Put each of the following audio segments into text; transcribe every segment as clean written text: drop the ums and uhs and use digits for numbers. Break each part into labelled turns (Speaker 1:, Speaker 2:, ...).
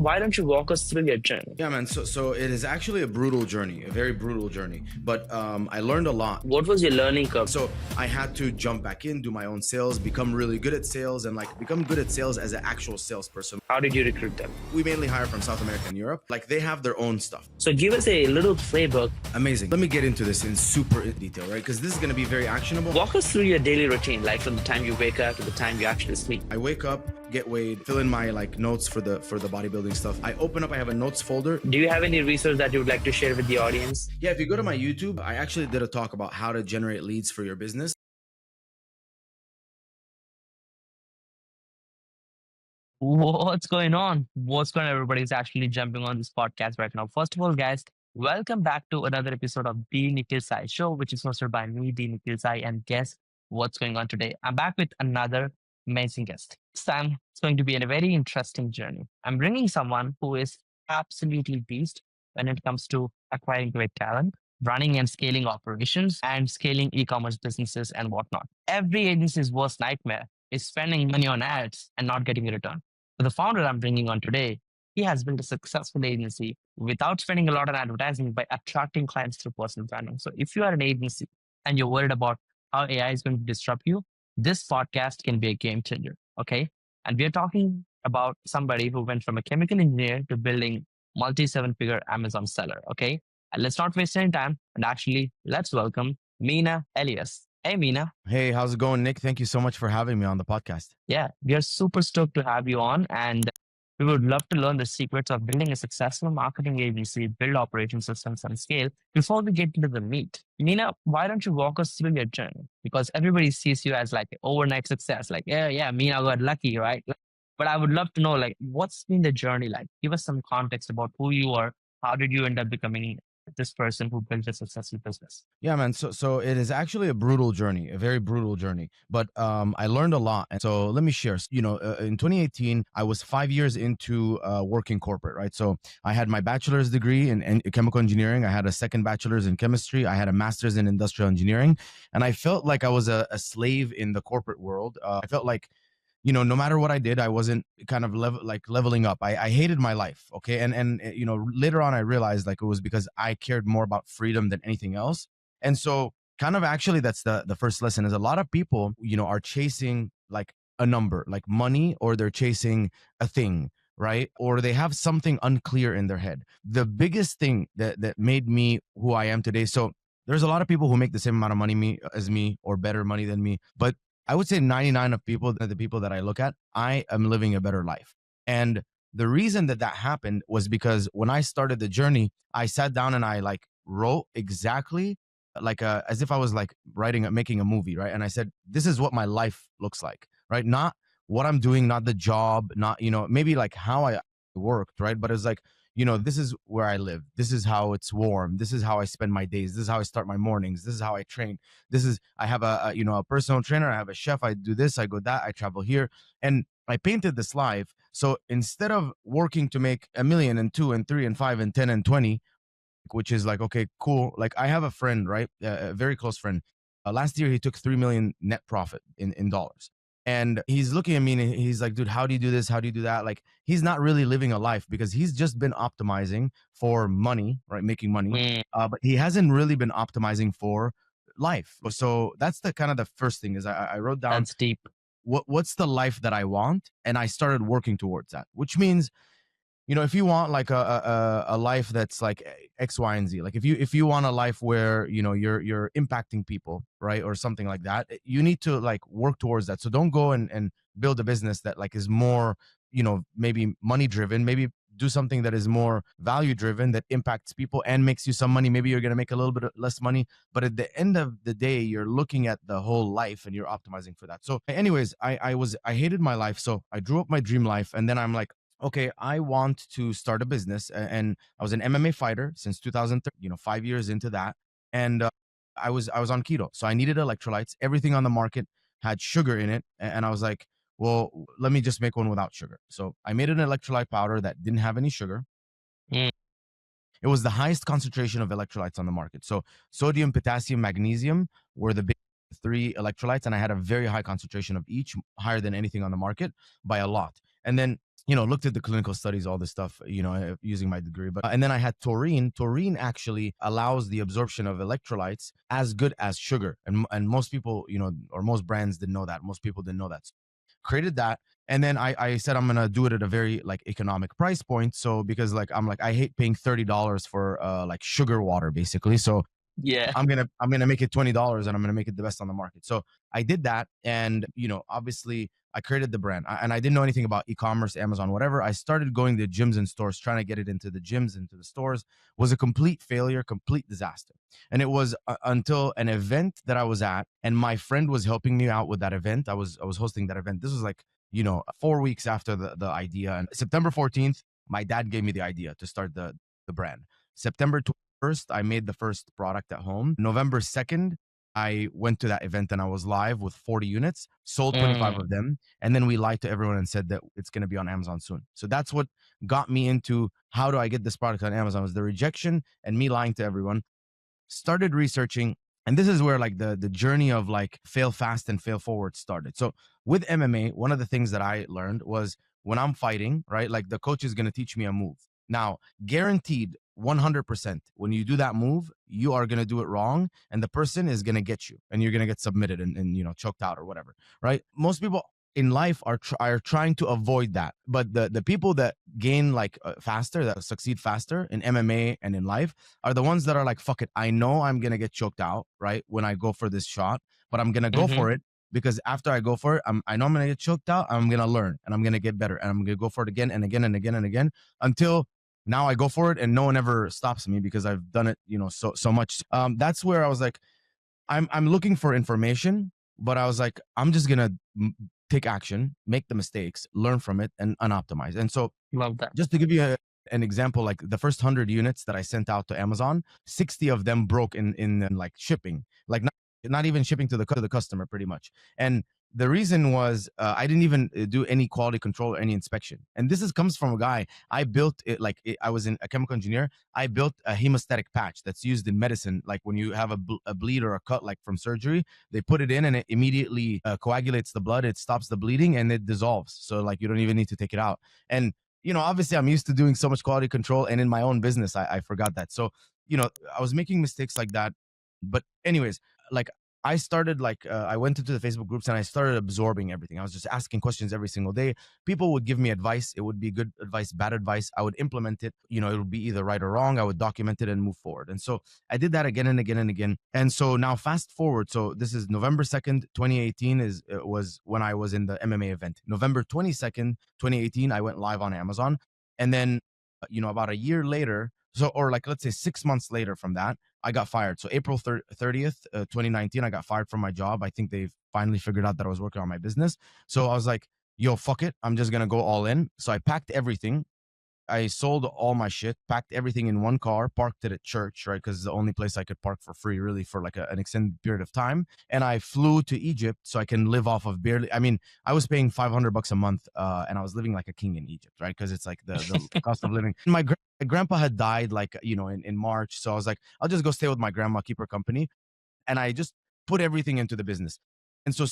Speaker 1: why don't you walk us through your journey?
Speaker 2: Yeah, man. So it is actually a brutal journey, a very brutal journey. But I learned a lot.
Speaker 1: What was your learning curve?
Speaker 2: So I had to jump back in, do my own sales, become really good at sales, and become good at sales as an actual salesperson.
Speaker 1: How did you recruit them?
Speaker 2: We mainly hire from South America and Europe. They have their own stuff.
Speaker 1: So give us a little playbook.
Speaker 2: Amazing. Let me get into this in super detail, right? Because this is going to be very actionable.
Speaker 1: Walk us through your daily routine, like from the time you wake up to the time you actually sleep.
Speaker 2: I wake up, get weighed, fill in my notes for the bodybuilding stuff. I open up, I have a notes folder.
Speaker 1: Do you have any resource that you would like to share with the audience?
Speaker 2: Yeah, if you go to my YouTube, I actually did a talk about how to generate leads for your business.
Speaker 1: What's going on? What's going on? Everybody's actually jumping on this podcast right now. First of all, guys, welcome back to another episode of the Nikhil Sai Show, which is hosted by me, the Nikhil Sai. And guess what's going on today? I'm back with another amazing guest. This time, it's going to be a very interesting journey. I'm bringing someone who is absolutely beast when it comes to acquiring great talent, running and scaling operations, and scaling e-commerce businesses and whatnot. Every agency's worst nightmare is spending money on ads and not getting a return. So the founder I'm bringing on today, he has built a successful agency without spending a lot on advertising by attracting clients through personal branding. So if you are an agency and you're worried about how AI is going to disrupt you, this podcast can be a game changer. Okay. And we are talking about somebody who went from a chemical engineer to building multi-7-figure Amazon seller. Okay. And let's not waste any time. And actually, let's welcome Mina Elias. Hey, Mina.
Speaker 2: Hey, how's it going, Nick? Thank you so much for having me on the podcast.
Speaker 1: Yeah, we are super stoked to have you on. And we would love to learn the secrets of building a successful marketing agency, build operation systems, and scale. Before we get into the meat, Mina, why don't you walk us through your journey? Because everybody sees you as like overnight success. Like, yeah, Mina got lucky, right? But I would love to know, what's been the journey like? Give us some context about who you are. How did you end up becoming this person who built a successful business?
Speaker 2: Yeah, man. So it is actually a brutal journey, a very brutal journey. But I learned a lot. And so let me share. In 2018, I was 5 years into working corporate, right? So I had my bachelor's degree in chemical engineering. I had a second bachelor's in chemistry. I had a master's in industrial engineering. And I felt like I was a slave in the corporate world. I felt like, no matter what I did, I wasn't kind of leveling up. I hated my life. Okay. And later on, I realized it was because I cared more about freedom than anything else. And so kind of actually, that's the first lesson is a lot of people, are chasing a number, like money, or they're chasing a thing, right? Or they have something unclear in their head. The biggest thing that made me who I am today. So there's a lot of people who make the same amount of money as me or better money than me, but I would say 99 of the people that I look at, I am living a better life. And the reason that happened was because when I started the journey, I sat down and I wrote exactly as if I was making a movie, right? And I said, this is what my life looks like, right? Not what I'm doing, not the job, not, maybe how I worked, right? But it's this is where I live. This is how it's warm. This is how I spend my days. This is how I start my mornings. This is how I train. I have a personal trainer. I have a chef. I do this. I go that. I travel here. And I painted this life. So instead of working to make 1 million and 2 and 3 and 5 and 10 and 20, which is okay, cool. I have a friend, right? A very close friend. Last year, he took 3 million net profit in dollars. And he's looking at me and he's like, dude, how do you do this? How do you do that? He's not really living a life because he's just been optimizing for money, right? Making money. But he hasn't really been optimizing for life. So that's the kind of the first thing is I wrote down.
Speaker 1: That's deep.
Speaker 2: What's the life that I want? And I started working towards that, which means, if you want a life that's X, Y, and Z, if you want a life where, you're impacting people, right? Or something like that, you need to work towards that. So don't go and build a business that is more, maybe money driven, maybe do something that is more value driven, that impacts people and makes you some money. Maybe you're going to make a little bit less money, but at the end of the day, you're looking at the whole life and you're optimizing for that. So anyways, I hated my life. So I drew up my dream life and then I'm like, okay, I want to start a business. And I was an MMA fighter since 2003, 5 years into that. And I was on keto. So I needed electrolytes. Everything on the market had sugar in it. And I was like, well, let me just make one without sugar. So I made an electrolyte powder that didn't have any sugar. It was the highest concentration of electrolytes on the market. So sodium, potassium, magnesium were the big 3 electrolytes. And I had a very high concentration of each, higher than anything on the market by a lot. And then looked at the clinical studies, all this stuff, using my degree. But and then I had taurine. Taurine actually allows the absorption of electrolytes as good as sugar, and most people, or most brands didn't know that. Most people didn't know that. So created that, and then I said I'm gonna do it at a very like economic price point. So because like I'm like I hate paying $30 for like sugar water basically. So
Speaker 1: Yeah.
Speaker 2: I'm gonna make it $20 and I'm gonna make it the best on the market. So I did that, and obviously I created the brand, and I didn't know anything about e-commerce, Amazon, whatever. I started going to gyms and stores, trying to get it into the gyms, into the stores. Was a complete failure, complete disaster. And it was until an event that I was at, and my friend was helping me out with that event. I was hosting that event. This was like 4 weeks after the idea, and September 14th, my dad gave me the idea to start the brand. September 1st, I made the first product at home. November 2nd, I went to that event and I was live with 40 units, sold 25
Speaker 1: Mm.
Speaker 2: of them. And then we lied to everyone and said that it's going to be on Amazon soon. So that's what got me into how do I get this product on Amazon, was the rejection and me lying to everyone. Started researching, and this is where like the journey of like fail fast and fail forward started. So with MMA, one of the things that I learned was when I'm fighting, right, like the coach is going to teach me a move. Now, guaranteed 100%, when you do that move, you are going to do it wrong, and the person is going to get you, and you're going to get submitted and choked out or whatever, right? Most people in life are trying to avoid that, but the people that gain like faster, that succeed faster in MMA and in life, are the ones that are like, fuck it, I know I'm gonna get choked out, right, when I go for this shot, but I'm gonna go
Speaker 1: Mm-hmm.
Speaker 2: for it, because after I go for it, I know I'm gonna get choked out, I'm gonna learn and I'm gonna get better, and I'm gonna go for it again and again and again and again, until now I go for it and no one ever stops me because I've done it, so much. That's where I was like, I'm looking for information, but I was like, I'm just gonna take action, make the mistakes, learn from it, and unoptimize. And so,
Speaker 1: Love that.
Speaker 2: just to give you an example, like the first 100 units that I sent out to Amazon, 60 of them broke in like shipping, like not even shipping to the customer, pretty much. And the reason was I didn't even do any quality control or any inspection. And this comes from a guy. I built it like I was a chemical engineer. I built a hemostatic patch that's used in medicine. Like when you have a bleed or a cut, like from surgery, they put it in and it immediately coagulates the blood. It stops the bleeding and it dissolves. So like you don't even need to take it out. And obviously I'm used to doing so much quality control, and in my own business, I forgot that. So, I was making mistakes like that. But anyways, like I started like I went into the Facebook groups and I started absorbing everything. I was just asking questions every single day. People would give me advice. It would be good advice, bad advice. I would implement it. It would be either right or wrong. I would document it and move forward. And so I did that again and again and again. And so now fast forward. So this is November 2nd, 2018 was when I was in the MMA event. November 22nd, 2018, I went live on Amazon. And then, about a year later, so, or like, let's say 6 months later from that, I got fired. So April 30th, 2019, I got fired from my job. I think they've finally figured out that I was working on my business. So I was like, yo, fuck it. I'm just going to go all in. So I packed everything. I sold all my shit, packed everything in one car, parked it at church, right? Because it's the only place I could park for free, really, for like an extended period of time. And I flew to Egypt so I can live off of barely. I mean, I was paying $500 a month, and I was living like a king in Egypt, right? Because it's like the cost of living. My grandpa had died, like in March, so I was like, I'll just go stay with my grandma, keep her company, and I just put everything into the business. And so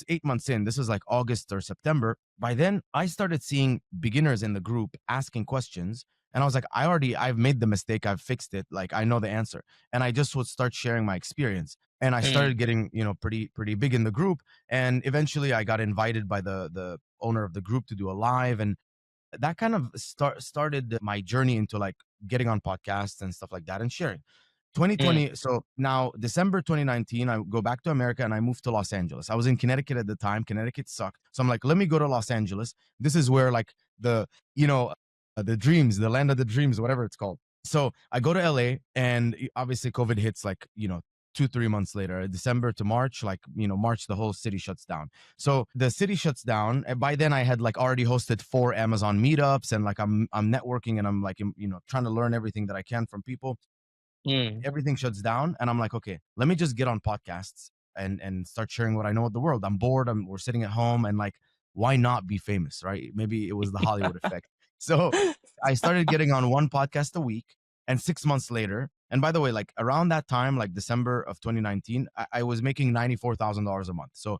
Speaker 2: 8 months in, this was like August or September. By then, I started seeing beginners in the group asking questions. And I was like, I've made the mistake. I've fixed it. Like, I know the answer. And I just would start sharing my experience. And I
Speaker 1: Mm.
Speaker 2: started getting, pretty big in the group. And eventually I got invited by the owner of the group to do a live. And that kind of started my journey into like getting on podcasts and stuff like that and sharing.
Speaker 1: Mm.
Speaker 2: 2020. So now December 2019, I go back to America and I moved to Los Angeles. I was in Connecticut at the time. Connecticut sucked. So I'm like, let me go to Los Angeles. This is where like the dreams, the land of the dreams, whatever it's called. So I go to LA, and obviously COVID hits like, 2-3 months later, December to March, like, March, the whole city shuts down. So the city shuts down. And by then I had like already hosted 4 Amazon meetups, and like I'm networking, and I'm like, trying to learn everything that I can from people.
Speaker 1: Mm.
Speaker 2: Everything shuts down, and I'm like, okay, let me just get on podcasts and start sharing what I know with the world. I'm bored. We're sitting at home, and like, why not be famous, right? Maybe it was the Hollywood effect. So I started getting on one podcast a week, and 6 months later, And by the way, like around that time, like December of 2019, I was making $94,000 a month. So,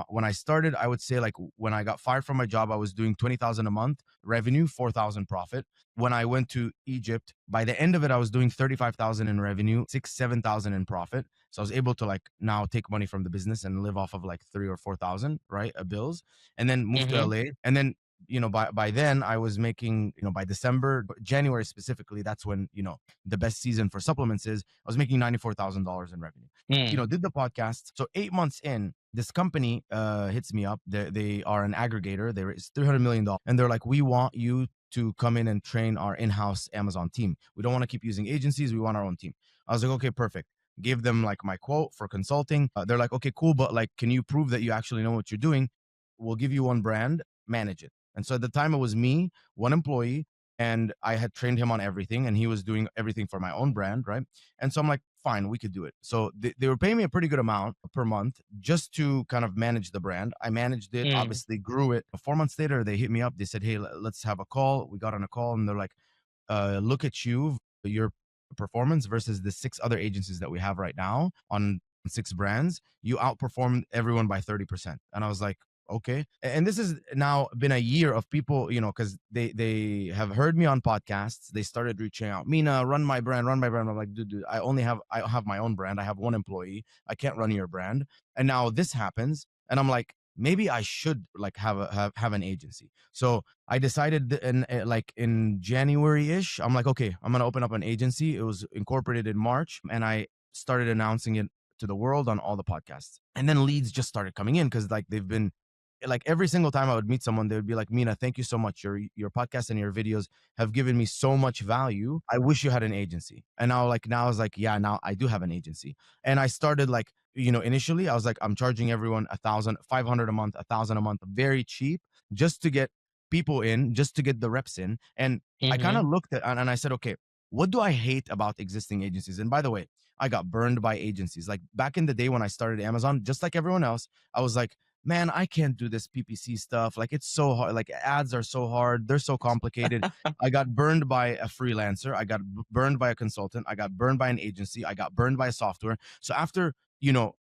Speaker 2: when I started, I would say like when I got fired from my job, I was doing 20,000 a month revenue, 4,000 profit. When I went to Egypt, by the end of it, I was doing 35,000 in revenue, 7,000 in profit. So I was able to like now take money from the business and live off of like 3 or 4,000, right? Bills, and then move to
Speaker 1: Mm-hmm.
Speaker 2: LA. And then, by then I was making, by December, January specifically, that's when, the best season for supplements is, I was making $94,000 in revenue.
Speaker 1: Mm.
Speaker 2: Did the podcast. So 8 months in, this company hits me up. They are an aggregator. They raised $300 million, and they're like, we want you to come in and train our in-house Amazon team. We don't want to keep using agencies. We want our own team. I was like, okay, perfect. Gave them like my quote for consulting. They're like, okay, cool, but like, can you prove that you actually know what you're doing? We'll give you one brand, manage it. And so at the time, it was me, one employee, and I had trained him on everything, and he was doing everything for my own brand, right? And so I'm like, fine, we could do it. So they were paying me a pretty good amount per month just to kind of manage the brand. I managed it,
Speaker 1: Mm.
Speaker 2: obviously grew it. 4 months later, they hit me up. They said, hey, let's have a call. We got on a call, and they're like, look at your performance versus the six other agencies that we have right now on six brands. You outperformed everyone by 30%. And I was like, okay. And this has now been a year of people, because they have heard me on podcasts. They started reaching out. Mina, run my brand. I'm like, dude, I have my own brand. I have one employee. I can't run your brand. And now this happens. And I'm like, maybe I should like have an agency. So I decided like in January-ish, I'm like, okay, I'm gonna open up an agency. It was incorporated in March, and I started announcing it to the world on all the podcasts. And then leads just started coming in because like they've been like every single time I would meet someone, they would be like, Mina, thank you so much. Your podcast and your videos have given me so much value. I wish you had an agency. And now I was like, yeah, now I do have an agency. And I started like, initially I was like, I'm charging everyone 1,500 a month, 1,000 a month, very cheap, just to get people in, just to get the reps in. And I kind
Speaker 1: Mm-hmm.
Speaker 2: of looked at and I said, okay, what do I hate about existing agencies? And by the way, I got burned by agencies. Like back in the day when I started Amazon, just like everyone else, I was like, man, I can't do this PPC stuff. Like it's so hard. Like ads are so hard. They're so complicated. I got burned by a freelancer. I got burned by a consultant. I got burned by an agency. I got burned by a software. So after, you know,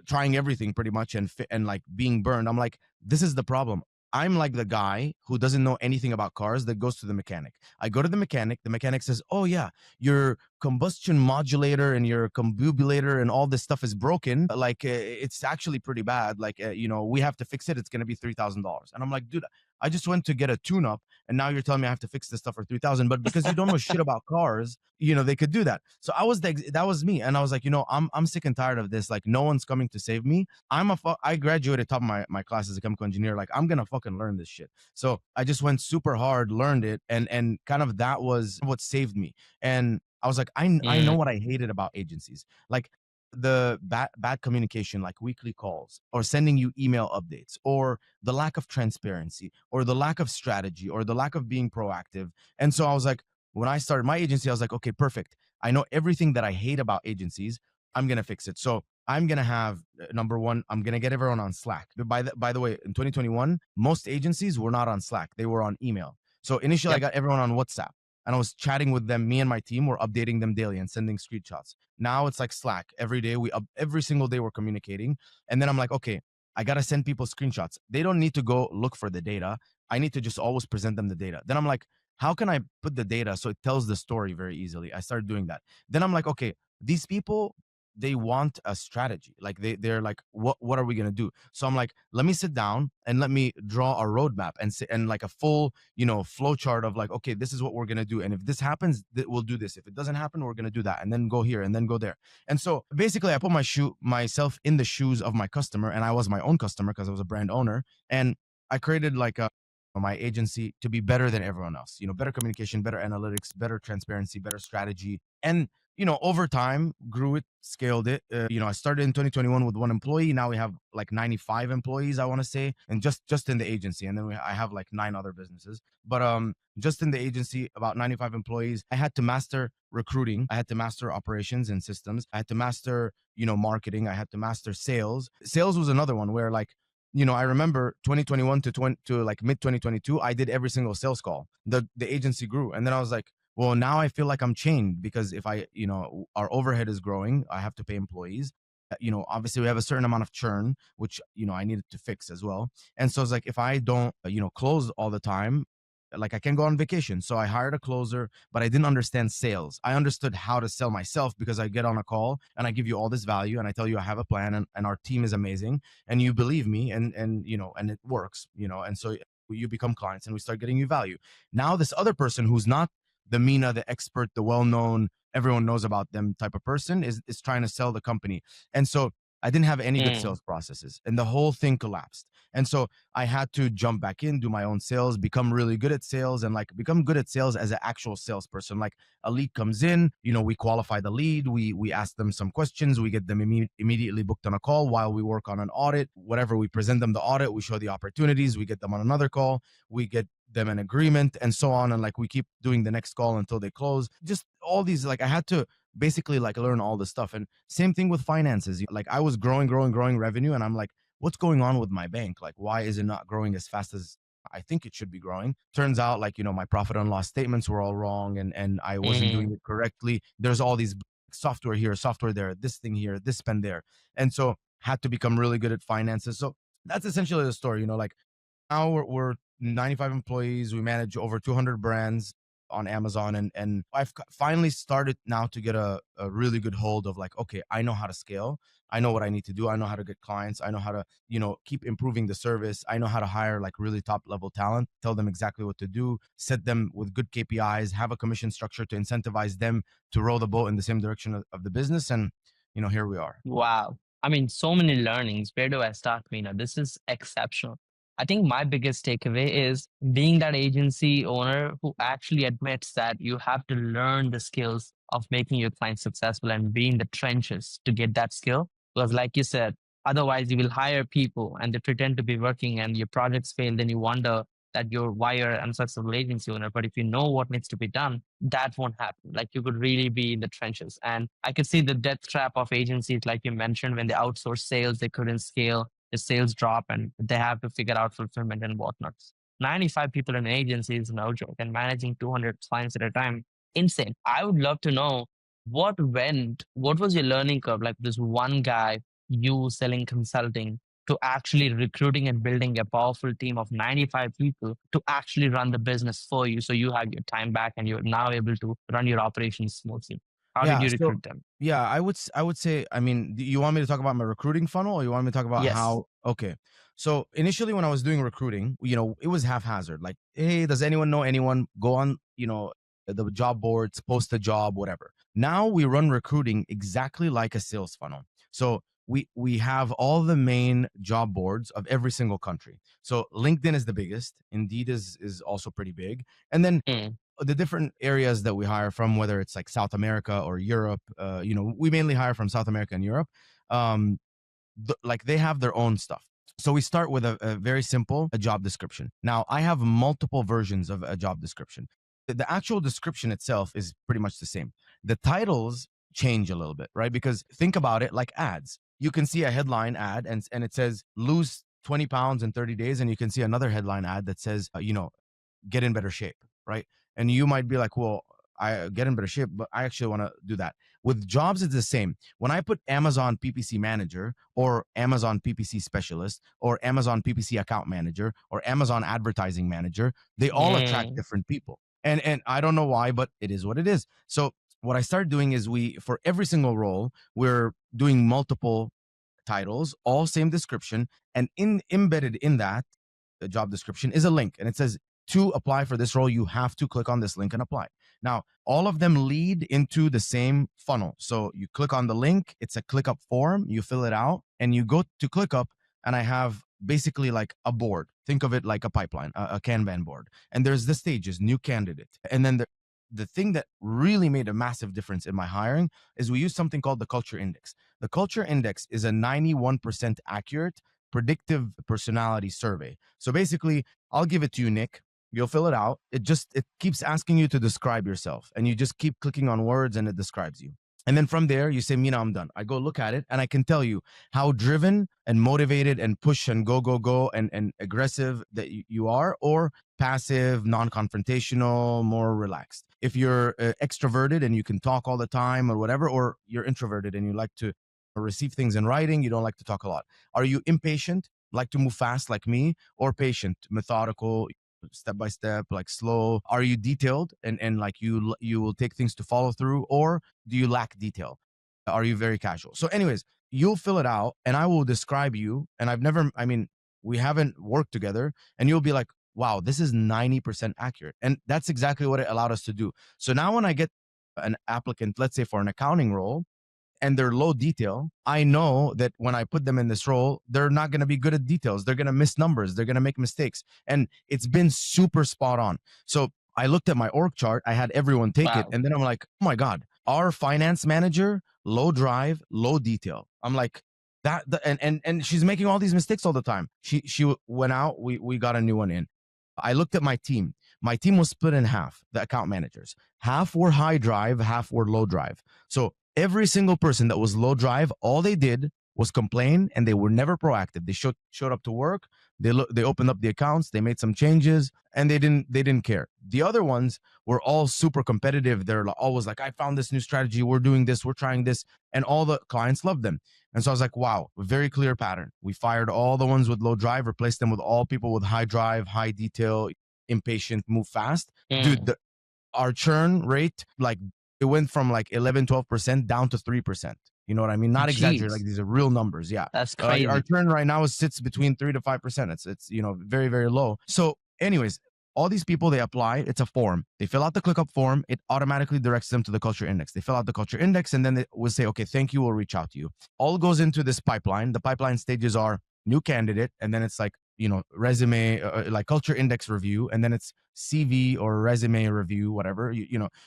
Speaker 2: trying everything pretty much and like being burned, I'm like, this is the problem. I'm like the guy who doesn't know anything about cars that goes to the mechanic. I go to the mechanic says, oh yeah, your combustion modulator and your combubulator and all this stuff is broken. Like it's actually pretty bad. Like we have to fix it. It's going to be $3,000. And I'm like, dude, I just went to get a tune up, and now you're telling me I have to fix this stuff for 3,000. But because you don't know shit about cars, they could do that. So that was me, and I was like, I'm sick and tired of this. Like no one's coming to save me. I graduated top of my class as a chemical engineer. Like I'm gonna fucking learn this shit. So I just went super hard, learned it, and kind of that was what saved me. And I was like, I know
Speaker 1: Mm.
Speaker 2: what I hated about agencies. Like the bad communication, like weekly calls or sending you email updates, or the lack of transparency, or the lack of strategy, or the lack of being proactive. And so I was like, when I started my agency, I was like, okay, perfect. I know everything that I hate about agencies. I'm gonna fix it. So I'm gonna have number one. I'm gonna get everyone on Slack. By the way, in 2021, most agencies were not on Slack. They were on email. So initially, I
Speaker 1: Yep.
Speaker 2: got everyone on WhatsApp, and I was chatting with them. Me and my team were updating them daily and sending screenshots. Now it's like Slack. Every day every single day we're communicating. And then I'm like, okay, I gotta send people screenshots. They don't need to go look for the data. I need to just always present them the data. Then I'm like, how can I put the data so it tells the story very easily? I started doing that. Then I'm like, okay, these people, they want a strategy. Like they're like, what are we gonna do? So I'm like, let me sit down and let me draw a roadmap and like a full, flow chart of like, okay, this is what we're gonna do. And if this happens, we'll do this. If it doesn't happen, we're gonna do that. And then go here and then go there. And so basically I put myself in the shoes of my customer, and I was my own customer because I was a brand owner. And I created like my agency to be better than everyone else. Better communication, better analytics, better transparency, better strategy. And over time, grew it, scaled it. I started in 2021 with one employee. Now we have like 95 employees, I want to say, and just in the agency. And then I have like 9 other businesses. But just in the agency, about 95 employees. I had to master recruiting. I had to master operations and systems. I had to master, marketing. I had to master sales. Sales was another one where like, I remember 2021 to like mid 2022, I did every single sales call. The agency grew, and then I was like, Well, now I feel like I'm chained because if I, our overhead is growing, I have to pay employees. Obviously we have a certain amount of churn, which, I needed to fix as well. And so it's like, if I don't, close all the time, like I can go on vacation. So I hired a closer, but I didn't understand sales. I understood how to sell myself because I get on a call and I give you all this value and I tell you I have a plan, and our team is amazing and you believe me, and it works, and so you become clients and we start getting you value. Now this other person who's not the Mina, the expert, the well-known, everyone knows about them type of person is trying to sell the company. And so I didn't have any good
Speaker 1: Mm,
Speaker 2: sales processes and the whole thing collapsed. And so I had to jump back in, do my own sales, become really good at sales, and like become good at sales as an actual salesperson. Like a lead comes in, we qualify the lead, we ask them some questions, we get them immediately booked on a call while we work on an audit. Whatever, we present them the audit, we show the opportunities, we get them on another call, we get them an agreement, and so on. And like we keep doing the next call until they close. Just all these, like I had to basically like learn all this stuff. And same thing with finances. Like I was growing revenue, and I'm like, what's going on with my bank? Like, why is it not growing as fast as I think it should be growing? Turns out, like, my profit and loss statements were all wrong, and I wasn't doing
Speaker 1: mm,
Speaker 2: it correctly. There's all these software here, software there, this thing here, this spend there. And so had to become really good at finances. So that's essentially the story. Like now we're 95 employees. We manage over 200 brands on Amazon, and I've finally started now to get a really good hold of like, okay, I know how to scale. I know what I need to do. I know how to get clients. I know how to, keep improving the service. I know how to hire like really top level talent, tell them exactly what to do, set them with good KPIs, have a commission structure to incentivize them to row the boat in the same direction of the business. And, here we are.
Speaker 1: wow. I mean, so many learnings. Where do I start, Mina? This is exceptional. I think my biggest takeaway is being that agency owner who actually admits that you have to learn the skills of making your clients successful and be in the trenches to get that skill. Because, like you said, otherwise you will hire people and they pretend to be working and your projects fail. Then you wonder that you're why you're an unsuccessful agency owner. But if you know what needs to be done, that won't happen. Like you could really be in the trenches. And I could see the death trap of agencies, like you mentioned, when they outsource sales, they couldn't scale, the sales drop, and they have to figure out fulfillment and whatnot. 95 people in an agency is no joke, and managing 200 clients at a time, insane. I would love to know what was your learning curve? Like this one guy, you selling consulting, to actually recruiting and building a powerful team of 95 people to actually run the business for you. So you have your time back and you're now able to run your operations smoothly. How did
Speaker 2: Yeah.
Speaker 1: you
Speaker 2: So
Speaker 1: recruit them?
Speaker 2: yeah, I would say, I mean, you want me to talk about my recruiting funnel, or you want me to talk about
Speaker 1: Yes.
Speaker 2: how? Okay. So initially, when I was doing recruiting, it was haphazard. Like, hey, does anyone know anyone? Go on, the job boards, post a job, whatever. Now we run recruiting exactly like a sales funnel. So we have all the main job boards of every single country. So LinkedIn is the biggest. Indeed is also pretty big, and then
Speaker 1: Mm,
Speaker 2: the different areas that we hire from, whether it's like South America or Europe, we mainly hire from South America and Europe. Um, like they have their own stuff. So we start with a very simple a job description. Now I have multiple versions of a job description. The actual description itself is pretty much the same. The titles change a little bit, right? Because think about it like ads. You can see a headline ad and it says lose 20 pounds in 30 days, and you can see another headline ad that says, get in better shape, right? And you might be like, well, I get in better shape, but I actually want to do that. With jobs, it's the same. When I put Amazon PPC manager or Amazon PPC specialist or Amazon PPC account manager or Amazon advertising manager, they all attract
Speaker 1: mm,
Speaker 2: different people. And I don't know why, but it is what it is. So what I started doing is for every single role, we're doing multiple titles, all same description, and embedded in that the job description is a link, and it says to apply for this role, you have to click on this link and apply. Now, all of them lead into the same funnel. So you click on the link, it's a click up form, you fill it out, and you go to click up, and I have basically like a board. Think of it like a pipeline, a Kanban board. And there's the stages, new candidate. And then the thing that really made a massive difference in my hiring is we use something called the culture index. The culture index is a 91% accurate predictive personality survey. So basically, I'll give it to you, Nick. You'll fill it out. It keeps asking you to describe yourself, and you just keep clicking on words and it describes you. And then from there, you say, Mina, I'm done. I go look at it and I can tell you how driven and motivated and push and go and aggressive that you are, or passive, non confrontational, more relaxed. If you're extroverted and you can talk all the time or whatever, or you're introverted and you like to receive things in writing, you don't like to talk a lot. Are you impatient, like to move fast like me, or patient, methodical, step by step, like slow? Are you detailed and like you will take things to follow through, or do you lack detail? Are you very casual? So anyways, you'll fill it out and I will describe you. And I mean, we haven't worked together, and you'll be like, wow, this is 90% accurate. And that's exactly what it allowed us to do. So now when I get an applicant, let's say for an accounting role, and they're low detail, I know that when I put them in this role, they're not going to be good at details. They're going to miss numbers. They're going to make mistakes. And it's been super spot on. So I looked at my org chart. I had everyone take it.
Speaker 1: Wow.
Speaker 2: And then I'm like, oh my God, our finance manager, low drive, low detail. I'm like, and she's making all these mistakes all the time. She went out. We got a new one in. I looked at my team. My team was split in half, the account managers. Half were high drive, half were low drive. So every single person that was low drive, all they did was complain, and they were never proactive. They showed up to work. They opened up the accounts. They made some changes, and they didn't care. The other ones were all super competitive. They're always like, I found this new strategy. We're doing this. We're trying this, and all the clients loved them. And so I was like, wow, very clear pattern. We fired all the ones with low drive, replaced them with all people with high drive, high detail, impatient, move fast. Dude,
Speaker 1: Mm.
Speaker 2: our churn rate, like, it went from like 11, 12% down to 3%. You know what I mean? Not exaggerate. Like,
Speaker 1: Jeez,
Speaker 2: these are real numbers. Yeah.
Speaker 1: that's
Speaker 2: Our
Speaker 1: crazy.
Speaker 2: churn right now sits between 3 to 5%. It's very, very low. So anyways, all these people, they apply. It's a form. They fill out the ClickUp form. It automatically directs them to the culture index. They fill out the culture index, and then they will say, okay, thank you. We'll reach out to you. All goes into this pipeline. The pipeline stages are new candidate, and then it's like, resume, like culture index review, and then it's CV or resume review, whatever.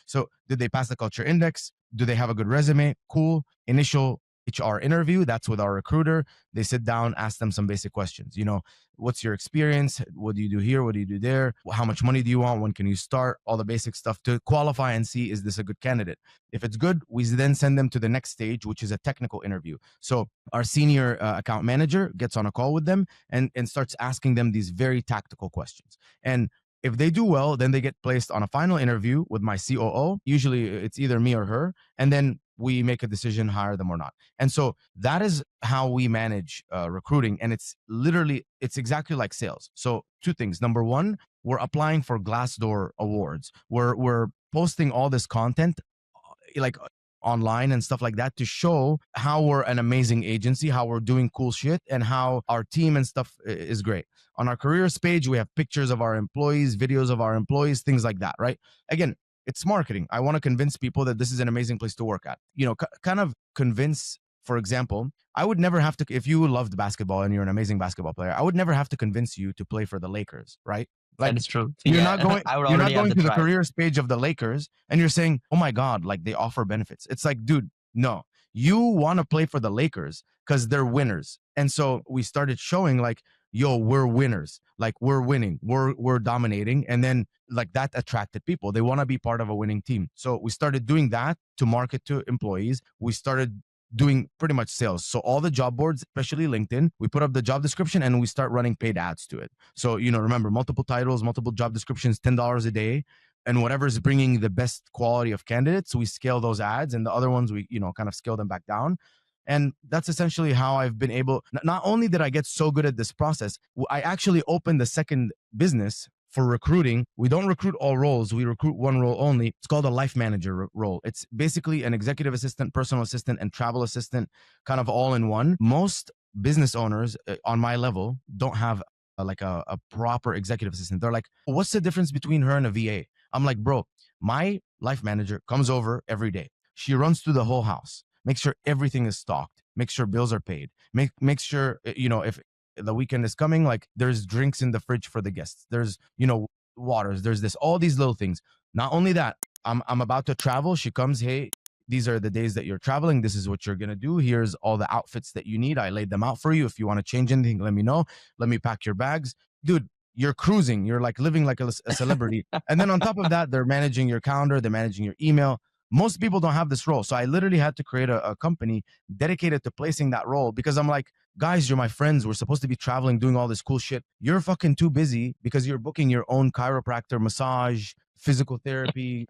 Speaker 2: So did they pass the culture index? Do they have a good resume? Cool. Initial HR interview, that's with our recruiter. They sit down, ask them some basic questions. What's your experience? What do you do here? What do you do there? How much money do you want? When can you start? All the basic stuff to qualify and see, is this a good candidate? If it's good, we then send them to the next stage, which is a technical interview. So our senior account manager gets on a call with them and starts asking them these very tactical questions. And if they do well, then they get placed on a final interview with my COO. Usually it's either me or her. And then we make a decision, hire them or not. And so that is how we manage recruiting. And it's exactly like sales. So two things. Number one, we're applying for Glassdoor awards. We're posting all this content, like, online and stuff like that, to show how we're an amazing agency, how we're doing cool shit, and how our team and stuff is great. On our careers page, we have pictures of our employees, videos of our employees, things like that, right? Again, it's marketing. I want to convince people that this is an amazing place to work at. Kind of convince. For example, I would never have to, if you loved basketball and you're an amazing basketball player, I would never have to convince you to play for the Lakers, right?
Speaker 1: That
Speaker 2: Like,
Speaker 1: is true.
Speaker 2: you're not
Speaker 1: Yeah,
Speaker 2: going
Speaker 1: I would
Speaker 2: you're
Speaker 1: already
Speaker 2: not
Speaker 1: have
Speaker 2: going
Speaker 1: the
Speaker 2: to the
Speaker 1: drive.
Speaker 2: careers page of the Lakers and you're saying, "Oh my god, like they offer benefits." It's like, dude, no. You want to play for the Lakers cuz they're winners. And so we started showing like, yo, we're winners. Like, we're winning. We're dominating, and then like that attracted people. They want to be part of a winning team. So we started doing that to market to employees. We started doing pretty much sales. So all the job boards, especially LinkedIn, we put up the job description and we start running paid ads to it. So, remember, multiple titles, multiple job descriptions, $10 a day. And whatever's bringing the best quality of candidates, we scale those ads, and the other ones, we, kind of scale them back down. And that's essentially how I've been able. Not only did I get so good at this process, I actually opened the second business for recruiting. We don't recruit all roles. We recruit one role only. It's called a life manager role. It's basically an executive assistant, personal assistant, and travel assistant, kind of all in one. Most business owners on my level don't have a proper executive assistant. They're like, what's the difference between her and a VA? I'm like, bro, my life manager comes over every day. She runs through the whole house, makes sure everything is stocked, makes sure bills are paid, makes sure, if the weekend is coming, like, there's drinks in the fridge for the guests. There's, waters. There's this, all these little things. Not only that, I'm about to travel. She comes, hey, these are the days that you're traveling. This is what you're gonna do. Here's all the outfits that you need. I laid them out for you. If you want to change anything, let me know. Let me pack your bags, dude. You're cruising. You're like living like a celebrity. And then on top of that, they're managing your calendar. They're managing your email. Most people don't have this role. So I literally had to create a company dedicated to placing that role, because I'm like, guys, you're my friends. We're supposed to be traveling, doing all this cool shit. You're fucking too busy because you're booking your own chiropractor, massage, physical therapy,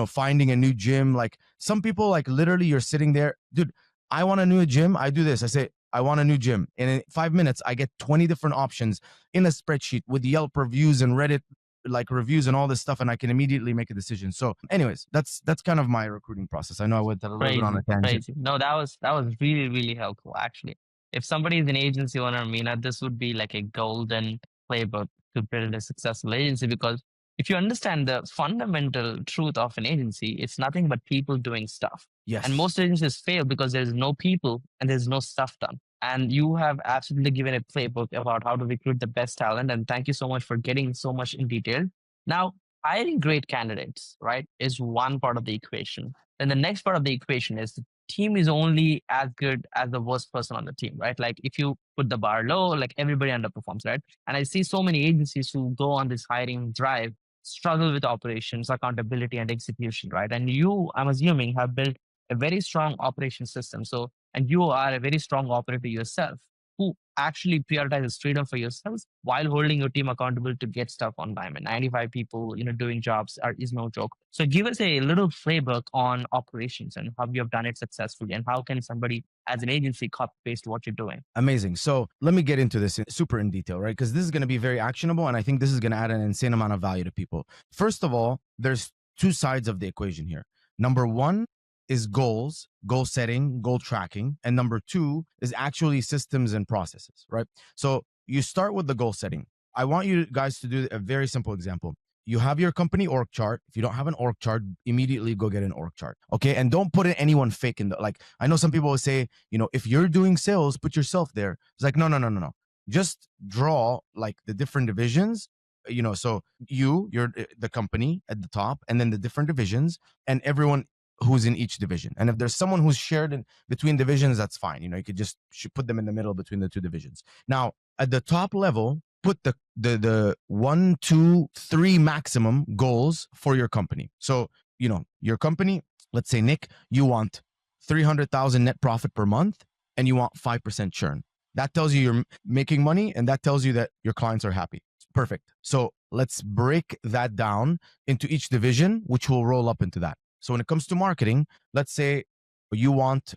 Speaker 2: finding a new gym. Like some people, like literally you're sitting there, dude, I want a new gym. I do this. I say, I want a new gym. And in 5 minutes, I get 20 different options in a spreadsheet with Yelp reviews and Reddit like reviews and all this stuff, and I can immediately make a decision. So anyways, that's kind of my recruiting process. I know I went a little bit on a
Speaker 1: Crazy,
Speaker 2: tangent.
Speaker 1: crazy. No, that was really, really helpful actually. If somebody is an agency owner, Mina, this would be like a golden playbook to build a successful agency, because if you understand the fundamental truth of an agency, it's nothing but people doing stuff. And
Speaker 2: Yes.
Speaker 1: most agencies fail because there's no people and there's no stuff done. And you have absolutely given a playbook about how to recruit the best talent. And thank you so much for getting so much in detail. Now, hiring great candidates, right, is one part of the equation. Then the next part of the equation is the team is only as good as the worst person on the team, right? Like if you put the bar low, like everybody underperforms, right? And I see so many agencies who go on this hiring drive struggle with operations, accountability, and execution, right? And you, I'm assuming, have built a very strong operation system. So, and you are a very strong operator yourself who actually prioritizes freedom for yourselves while holding your team accountable to get stuff on time. And 95 people, doing jobs is no joke. So give us a little playbook on operations and how you have done it successfully, and how can somebody as an agency copy paste what you're doing.
Speaker 2: Amazing. So let me get into this super in detail, right? Because this is going to be very actionable, and I think this is going to add an insane amount of value to people. First of all, there's two sides of the equation here. Number one is goals, goal setting, goal tracking. And number two is actually systems and processes, right? So you start with the goal setting. I want you guys to do a very simple example. You have your company org chart. If you don't have an org chart, immediately go get an org chart. Okay. And don't put anyone fake in the, like, I know some people will say, if you're doing sales, put yourself there. It's like, no, no, no, no, no. Just draw like the different divisions, so you're the company at the top, and then the different divisions and everyone who's in each division. And if there's someone who's shared in between divisions, that's fine. You could just put them in the middle between the two divisions. Now, at the top level, put the 1, 2, 3 maximum goals for your company. So, your company, let's say, Nick, you want 300,000 net profit per month and you want 5% churn. That tells you you're making money, and that tells you that your clients are happy. Perfect. So let's break that down into each division, which will roll up into that. So when it comes to marketing, let's say you want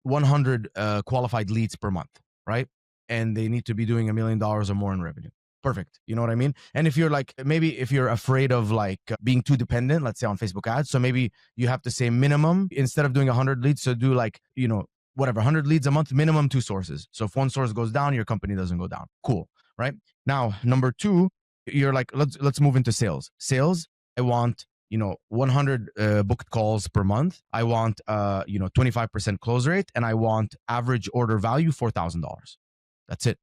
Speaker 2: 100 qualified leads per month, right? And they need to be doing $1 million or more in revenue. Perfect. You know what I mean? And if you're like, maybe if you're afraid of like being too dependent, let's say on Facebook ads, so maybe you have to say minimum, instead of doing 100 leads, so do like, whatever, 100 leads a month, minimum 2 sources. So if one source goes down, your company doesn't go down. Cool. Right? Now, number 2, you're like, let's move into sales. Sales, I want 100 booked calls per month. I want 25% close rate, and I want average order value $4,000. That's it.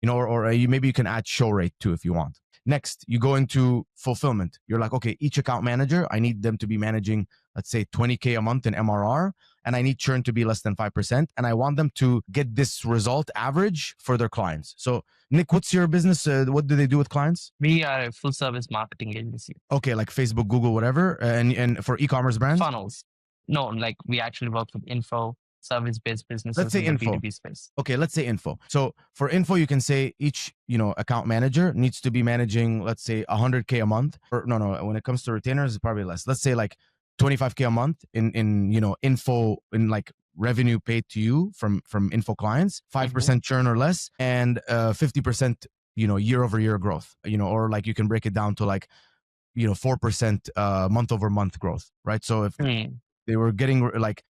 Speaker 2: Or maybe you can add show rate too if you want. Next, you go into fulfillment. You're like, okay, each account manager, I need them to be managing, let's say, 20K a month in MRR, and I need churn to be less than 5%, and I want them to get this result average for their clients. So, Nick, what's your business? What do they do with clients?
Speaker 1: We are a full service marketing agency.
Speaker 2: Okay, like Facebook, Google, whatever, and for e-commerce brands?
Speaker 1: Funnels. No, like we actually work with info, service-based businesses.
Speaker 2: Let's say
Speaker 1: in the
Speaker 2: info.
Speaker 1: B2B space.
Speaker 2: Okay, let's say info. So for info, you can say each, account manager needs to be managing, let's say 100K a month. Or no, when it comes to retainers, it's probably less. Let's say like 25K a month in info, in like revenue paid to you from info clients, 5% churn or less, and 50% year over year growth. Or like you can break it down to like 4% month over month growth, right? So if they were getting like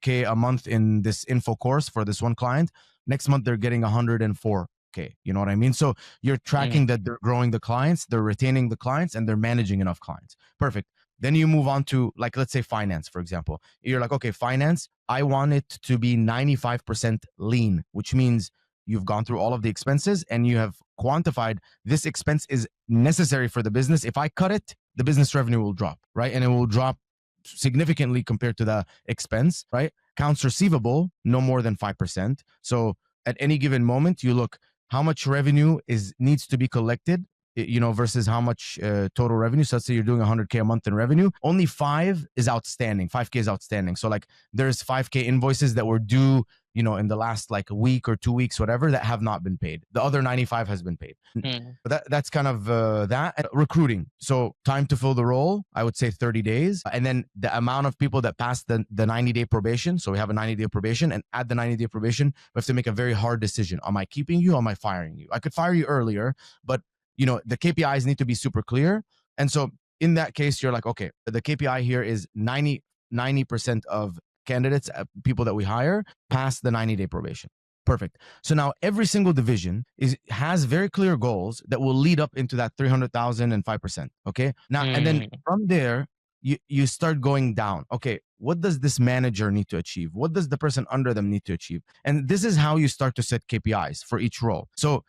Speaker 2: K a month in this info course for this one client, next month they're getting 104K. You know what I mean? So you're tracking that they're growing the clients, they're retaining the clients, and they're managing enough clients. Perfect. Then you move on to, like, let's say finance, for example. You're like, okay, finance, I want it to be 95% lean, which means you've gone through all of the expenses and you have quantified this expense is necessary for the business. If I cut it, the business revenue will drop, right? And it will drop significantly compared to the expense, right? Accounts receivable, no more than 5%. So at any given moment, you look how much revenue needs to be collected versus how much total revenue. So let's say you're doing 100K a month in revenue, only 5 is outstanding. 5K is outstanding. So like there's 5K invoices that were due, in the last like a week or 2 weeks, whatever, that have not been paid. The other 95 has been paid.
Speaker 1: Mm.
Speaker 2: That's kind of that. And recruiting. So time to fill the role, I would say 30 days. And then the amount of people that pass the 90-day probation. So we have a 90-day probation, and at the 90-day probation, we have to make a very hard decision. Am I keeping you? Am I firing you? I could fire you earlier, but the KPIs need to be super clear. And so in that case, you're like, okay, the KPI here is 90% of candidates, people that we hire, pass the 90-day probation. Perfect. So now every single division has very clear goals that will lead up into that 300,000 and 5%. Okay. Now, and then from there, you start going down. Okay, what does this manager need to achieve? What does the person under them need to achieve? And this is how you start to set KPIs for each role. So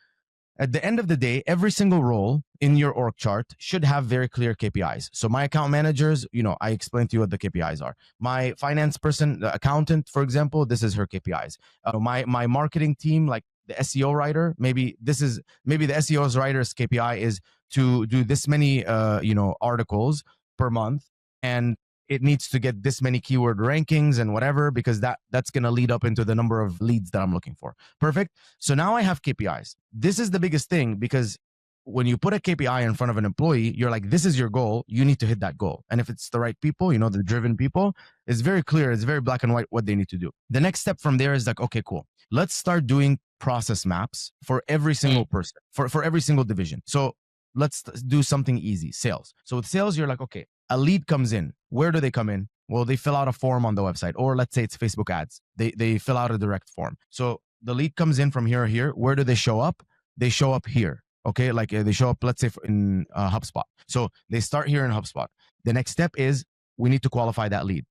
Speaker 2: at the end of the day, every single role in your org chart should have very clear KPIs. So my account managers, I explained to you what the KPIs are. My finance person, the accountant, for example, this is her KPIs. My marketing team, like the SEO writer, maybe the SEO's writer's KPI is to do this many, articles per month, and it needs to get this many keyword rankings and whatever, because that's going to lead up into the number of leads that I'm looking for. Perfect. So now I have KPIs. This is the biggest thing, because when you put a KPI in front of an employee, you're like, this is your goal. You need to hit that goal. And if it's the right people, the driven people, it's very clear. It's very black and white what they need to do. The next step from there is like, okay, cool. Let's start doing process maps for every single person, for every single division. So let's do something easy, sales. So with sales, you're like, okay, a lead comes in. Where do they come in? Well, they fill out a form on the website, or let's say it's Facebook ads. They fill out a direct form. So the lead comes in from here or here. Where do they show up? They show up here. Okay, like they show up, let's say in HubSpot. So they start here in HubSpot. The next step is we need to qualify that lead.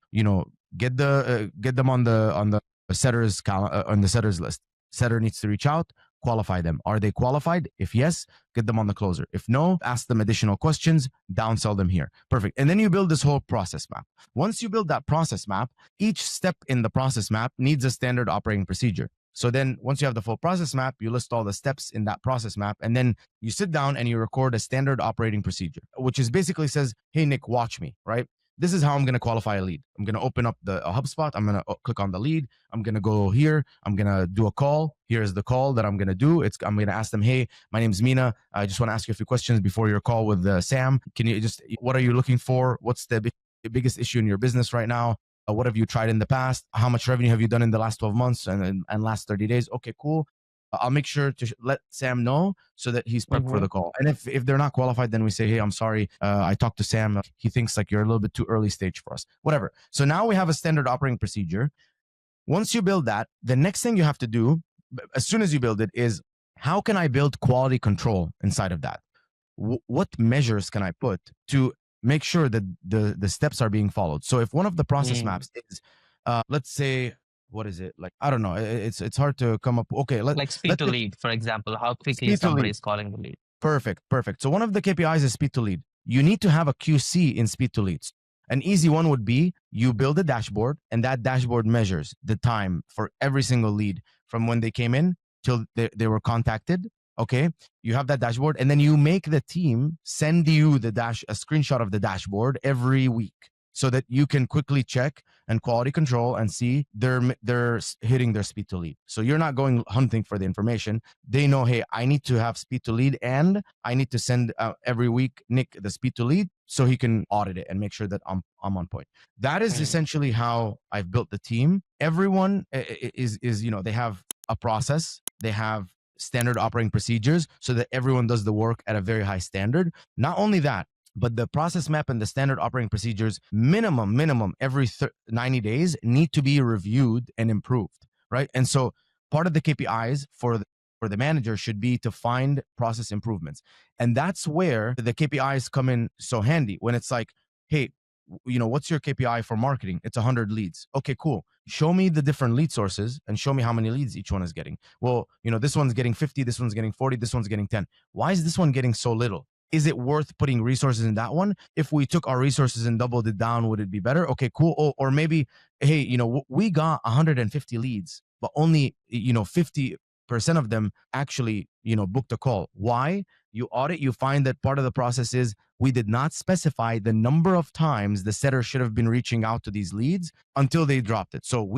Speaker 2: Get them on the setters on the setters list. Setter needs to reach out, qualify them. Are they qualified? If yes, get them on the closer. If no, ask them additional questions, downsell them here. Perfect. And then you build this whole process map. Once you build that process map, each step in the process map needs a standard operating procedure. So then once you have the full process map, you list all the steps in that process map, and then you sit down and you record a standard operating procedure, which is basically says, hey, Nick, watch me, right? This is how I'm going to qualify a lead. I'm going to open up the HubSpot. I'm going to click on the lead. I'm going to go here. I'm going to do a call. Here's the call that I'm going to do. I'm going to ask them, hey, my name's Mina. I just want to ask you a few questions before your call with Sam. What are you looking for? What's the biggest issue in your business right now? What have you tried in the past? How much revenue have you done in the last 12 months and last 30 days? Okay, cool. I'll make sure to let Sam know so that he's prepped for the call. And if they're not qualified, then we say, hey, I'm sorry. I talked to Sam. He thinks like you're a little bit too early stage for us, whatever. So now we have a standard operating procedure. Once you build that, the next thing you have to do, as soon as you build it, is how can I build quality control inside of that? What measures can I put to make sure that the steps are being followed? So if one of the process maps is, let's say, what is it? Like, I don't know. It's hard to come up. Okay.
Speaker 1: Like speed to lead, for example, how quickly somebody is calling the lead.
Speaker 2: Perfect. So one of the KPIs is speed to lead. You need to have a QC in speed to leads. An easy one would be you build a dashboard, and that dashboard measures the time for every single lead from when they came in till they were contacted. Okay. You have that dashboard, and then you make the team send you a screenshot of the dashboard every week, so that you can quickly check and quality control and see they're hitting their speed to lead. So you're not going hunting for the information. They know, hey, I need to have speed to lead, and I need to send every week Nick the speed to lead so he can audit it and make sure that I'm on point. That is essentially how I've built the team. Everyone is they have a process. They have standard operating procedures so that everyone does the work at a very high standard. Not only that, but the process map and the standard operating procedures, minimum every 90 days need to be reviewed and improved, right? And so part of the KPIs for the manager should be to find process improvements. And that's where the KPIs come in so handy, when it's like, hey, what's your KPI for marketing? It's 100 leads. Okay, cool. Show me the different lead sources and show me how many leads each one is getting. Well, this one's getting 50, this one's getting 40, this one's getting 10. Why is this one getting so little? Is it worth putting resources in that one? If we took our resources and doubled it down, would it be better? Okay, cool. Or maybe, hey, we got 150 leads, but only, 50 of them actually, booked a call. Why? You audit, you find that part of the process is we did not specify the number of times the setter should have been reaching out to these leads until they dropped it. So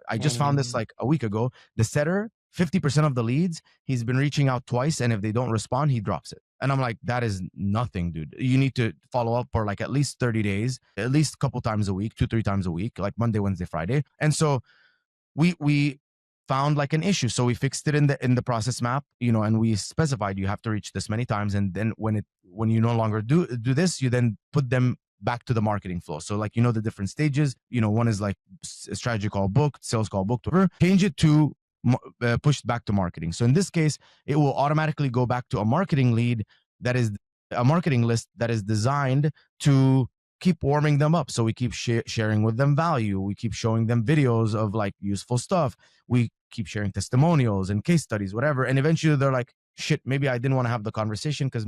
Speaker 2: I just found this
Speaker 1: Mm.
Speaker 2: like a week ago, the setter, 50% of the leads, he's been reaching out twice. And if they don't respond, he drops it. And I'm like, that is nothing, dude. You need to follow up for like at least 30 days, at least a couple times a week, 2, 3 times a week, like Monday, Wednesday, Friday. And so we found like an issue. So we fixed it in the process map, and we specified you have to reach this many times. And then when you no longer do this, you then put them back to the marketing flow. So like, the different stages, one is like strategy call booked, sales call booked, whatever. Change it to pushed back to marketing. So in this case, it will automatically go back to a marketing lead that is a marketing list that is designed to keep warming them up. So we keep sharing with them value. We keep showing them videos of like useful stuff. We keep sharing testimonials and case studies, whatever. And eventually they're like, shit, maybe I didn't want to have the conversation because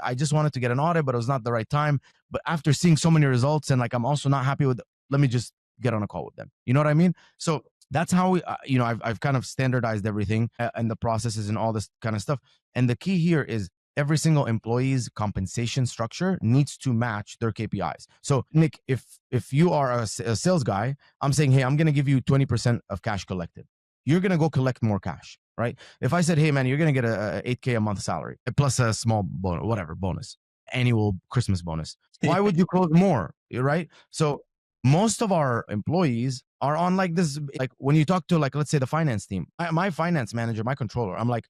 Speaker 2: I just wanted to get an audit, but it was not the right time. But after seeing so many results and like, I'm also not happy with, let me just get on a call with them. You know what I mean? So that's how we, I've kind of standardized everything and the processes and all this kind of stuff. And the key here is every single employee's compensation structure needs to match their KPIs. So Nick, if you are a sales guy, I'm saying, hey, I'm going to give you 20% of cash collected. You're going to go collect more cash, right? If I said, hey man, you're going to get a 8K a month salary plus a small bonus, annual Christmas bonus. Why would you close more? Right? So most of our employees are on like this, like when you talk to like, let's say the finance team, my finance manager, my controller, I'm like,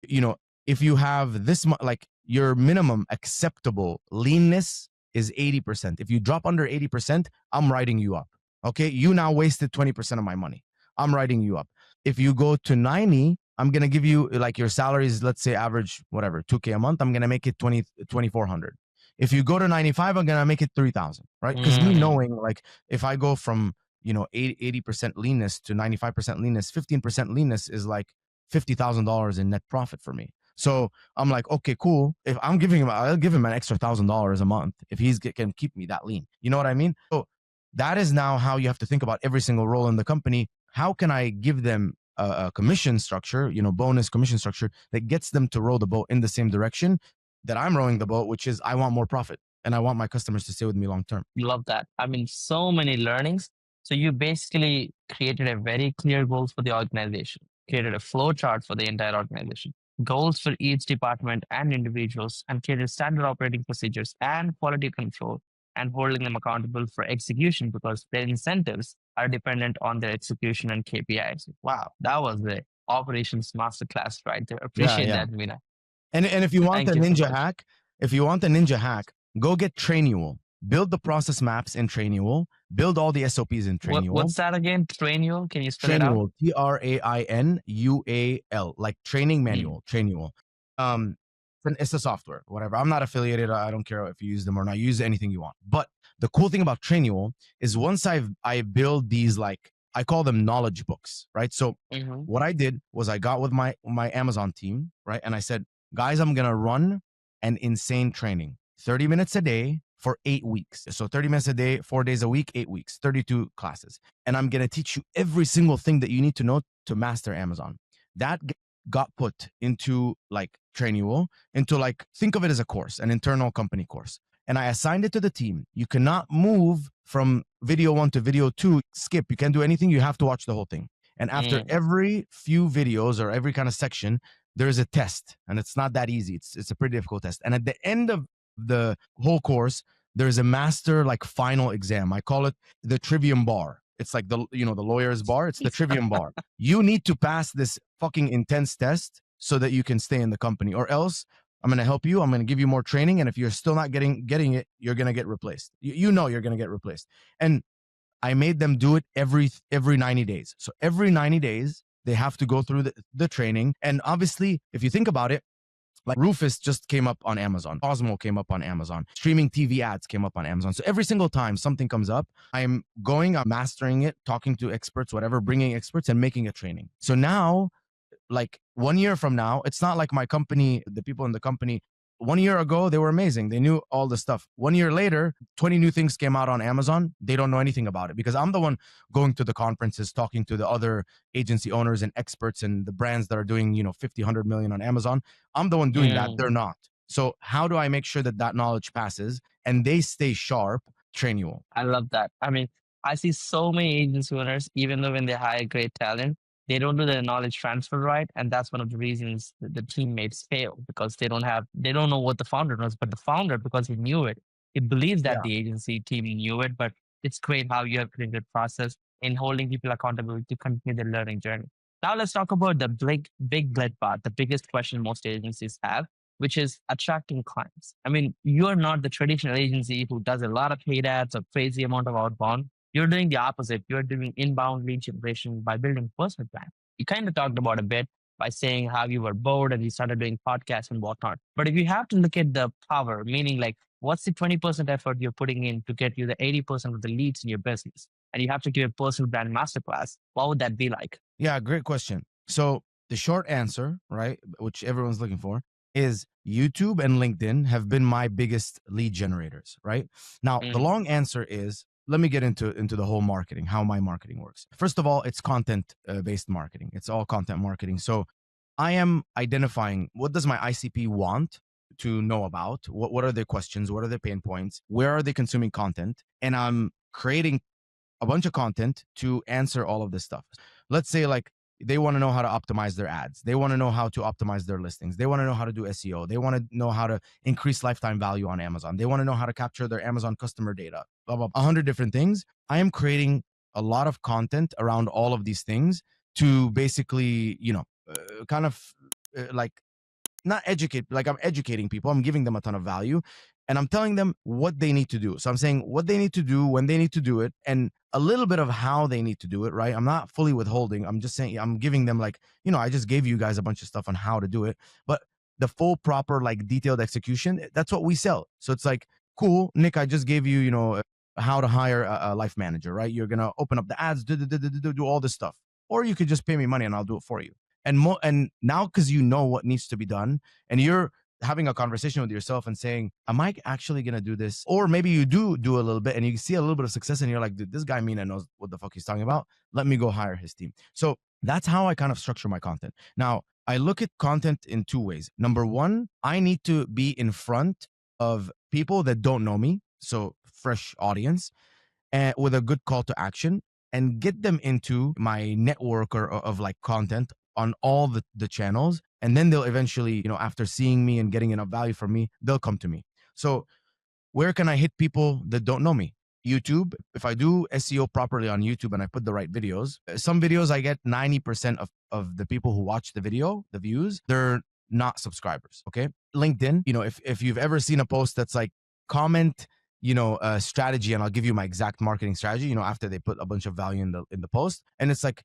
Speaker 2: if you have this, like your minimum acceptable leanness is 80%. If you drop under 80%, I'm writing you up. Okay. You now wasted 20% of my money. I'm writing you up. If you go to 90, I'm going to give you like your salary is, let's say average, whatever, 2K a month. I'm going to make it 2,400. If you go to 95, I'm going to make it 3,000, right? Because me knowing like if I go from, 80% leanness to 95% leanness, 15% leanness is like $50,000 in net profit for me. So I'm like, okay, cool. If I'm giving him, I'll give him an extra $1,000 a month if he can keep me that lean. You know what I mean? So that is now how you have to think about every single role in the company. How can I give them a commission structure, bonus commission structure that gets them to row the boat in the same direction that I'm rowing the boat, which is I want more profit and I want my customers to stay with me long term.
Speaker 1: Love that. I mean, so many learnings. So you basically created a very clear goals for the organization, created a flow chart for the entire organization, goals for each department and individuals, and created standard operating procedures and quality control and holding them accountable for execution because their incentives are dependent on their execution and KPIs. Wow, that was the operations masterclass right there. Appreciate
Speaker 2: Yeah.
Speaker 1: that, Mina.
Speaker 2: And if you want
Speaker 1: Thank
Speaker 2: a
Speaker 1: you so
Speaker 2: ninja
Speaker 1: much.
Speaker 2: hack, go get Trainual. Build the process maps in Trainual. Build all the SOPs in Trainual.
Speaker 1: What's that again? Trainual? Can you spell it out?
Speaker 2: Trainual, Trainual, like training manual. Trainual. It's a software, whatever. I'm not affiliated. I don't care if you use them or not. Use anything you want. But the cool thing about Trainual is once I build these, like I call them knowledge books, right? So what I did was I got with my Amazon team, right? And I said, guys, I'm going to run an insane training, 30 minutes a day for 8 weeks. So 30 minutes a day, 4 days a week, 8 weeks, 32 classes. And I'm going to teach you every single thing that you need to know to master Amazon. That got put into like Trainual, into like, think of it as a course, an internal company course. And I assigned it to the team. You cannot move from video 1 to video 2, skip. You can't do anything. You have to watch the whole thing. And after every few videos or every kind of section, there's a test, and it's not that easy. It's a pretty difficult test. And at the end of the whole course, there's a master like final exam. I call it the trivium bar. It's like the lawyer's bar. It's the trivium bar. You need to pass this fucking intense test so that you can stay in the company, or else I'm going to help you. I'm going to give you more training. And if you're still not getting it, you're going to get replaced. You're going to get replaced. And I made them do it every 90 days. So every 90 days, they have to go through the training. And obviously, if you think about it, like Rufus just came up on Amazon. Cosmo came up on Amazon. Streaming TV ads came up on Amazon. So every single time something comes up, I'm mastering it, talking to experts, whatever, bringing experts and making a training. So now, like 1 year from now, it's not like my company, the people in the company 1 year ago, they were amazing. They knew all the stuff. 1 year later, 20 new things came out on Amazon. They don't know anything about it because I'm the one going to the conferences, talking to the other agency owners and experts and the brands that are doing, 50, 100 million on Amazon. I'm the one doing that.
Speaker 1: Mm.
Speaker 2: They're not. So how do I make sure that that knowledge passes and they stay sharp? Train you all.
Speaker 1: I love that. I mean, I see so many agency owners, even though when they hire great talent, they don't do the knowledge transfer right. And that's one of the reasons that the teammates fail because they don't know what the founder knows. But the founder, because he knew it, he believes that
Speaker 2: Yeah.
Speaker 1: the agency team knew it. But it's great how you have created process in holding people accountable to continue their learning journey. Now let's talk about the big blood part, the biggest question most agencies have, which is attracting clients. I mean, you're not the traditional agency who does a lot of paid ads or crazy amount of outbound. You're doing the opposite. You're doing inbound lead generation by building personal brand. You kind of talked about a bit by saying how you were bored and you started doing podcasts and whatnot. But if you have to look at the power, meaning like what's the 20% effort you're putting in to get you the 80% of the leads in your business, and you have to give a personal brand masterclass, what would that be like?
Speaker 2: Yeah, great question. So the short answer, right, which everyone's looking for, is YouTube and LinkedIn have been my biggest lead generators, right? Now, the
Speaker 1: Mm,
Speaker 2: long answer is let me get into the whole marketing, how my marketing works. First of all, it's content based marketing. It's all content marketing. So I am identifying what does my ICP want to know about? What are their questions? What are their pain points? Where are they consuming content? And I'm creating a bunch of content to answer all of this stuff. Let's say like they want to know how to optimize their ads. They want to know how to optimize their listings. They want to know how to do SEO. They want to know how to increase lifetime value on Amazon. They want to know how to capture their Amazon customer data. Blah blah. 100 different things. I am creating a lot of content around all of these things to basically, kind of like not educate, like I'm educating people. I'm giving them a ton of value and I'm telling them what they need to do. So I'm saying what they need to do, when they need to do it, and a little bit of how they need to do it, right? I'm not fully withholding. I'm just saying, I'm giving them like, I just gave you guys a bunch of stuff on how to do it, but the full, proper, like detailed execution, that's what we sell. So it's like, cool, Nick, I just gave you, how to hire a life manager, right? You're going to open up the ads, do all this stuff. Or you could just pay me money and I'll do it for you. And now because you know what needs to be done and you're having a conversation with yourself and saying, am I actually going to do this? Or maybe you do a little bit and you see a little bit of success and you're like, dude, this guy Mina knows what the fuck he's talking about. Let me go hire his team. So that's how I kind of structure my content. Now, I look at content in two ways. Number one, I need to be in front of people that don't know me. So fresh audience and with a good call to action and get them into my network of like content on all the channels. And then they'll eventually, after seeing me and getting enough value from me, they'll come to me. So where can I hit people that don't know me? YouTube. If I do SEO properly on YouTube and I put the right videos, some videos I get 90% of the people who watch the video, the views, they're not subscribers. Okay. LinkedIn, if you've ever seen a post that's like comment, strategy, and I'll give you my exact marketing strategy, after they put a bunch of value in the post. And it's like,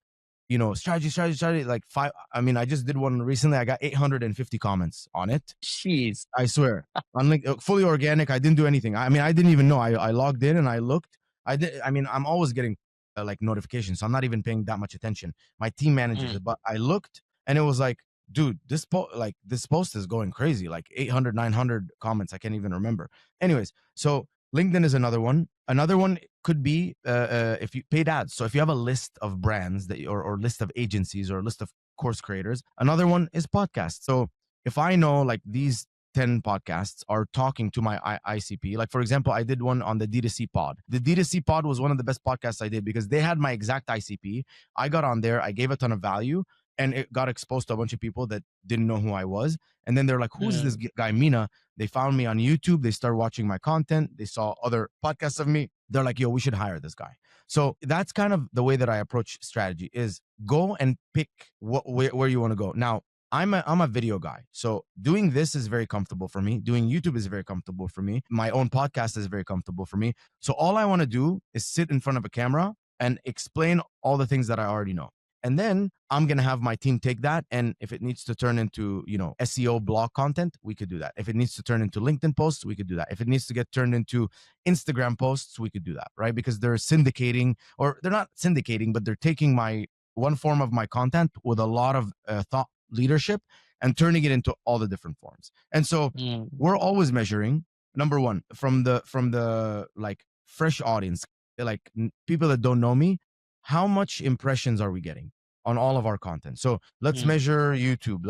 Speaker 2: strategy, like five. I mean, I just did one recently. I got 850 comments on it.
Speaker 1: jeez.
Speaker 2: I swear. Unlike fully organic, I didn't do anything. I mean, I didn't even know. I logged in and I looked. I did. I mean, I'm always getting like notifications, so I'm not even paying that much attention. My team manages
Speaker 1: Mm,
Speaker 2: it, but I looked and it was like, dude, this post is going crazy. Like 800, 900 comments. I can't even remember. Anyways, so LinkedIn is another one. Another one could be if you paid ads. So if you have a list of brands or list of agencies or a list of course creators, another one is podcasts. So if I know like these 10 podcasts are talking to my ICP, like for example, I did one on the D2C pod. The D2C pod was one of the best podcasts I did because they had my exact ICP. I got on there, I gave a ton of value, and it got exposed to a bunch of people that didn't know who I was. And then they're like, who's this
Speaker 1: mm.
Speaker 2: guy, Mina? They found me on YouTube. They started watching my content. They saw other podcasts of me. They're like, yo, we should hire this guy. So that's kind of the way that I approach strategy is go and pick where you want to go. Now, I'm a video guy. So doing this is very comfortable for me. Doing YouTube is very comfortable for me. My own podcast is very comfortable for me. So all I want to do is sit in front of a camera and explain all the things that I already know. And then I'm going to have my team take that. And if it needs to turn into, SEO blog content, we could do that. If it needs to turn into LinkedIn posts, we could do that. If it needs to get turned into Instagram posts, we could do that, right? Because they're syndicating, or they're not syndicating, but they're taking my one form of my content with a lot of thought leadership and turning it into all the different forms. And so
Speaker 1: Mm,
Speaker 2: we're always measuring, number one, from the like fresh audience, like people that don't know me, how much impressions are we getting on all of our content. So let's
Speaker 1: mm,
Speaker 2: measure YouTube.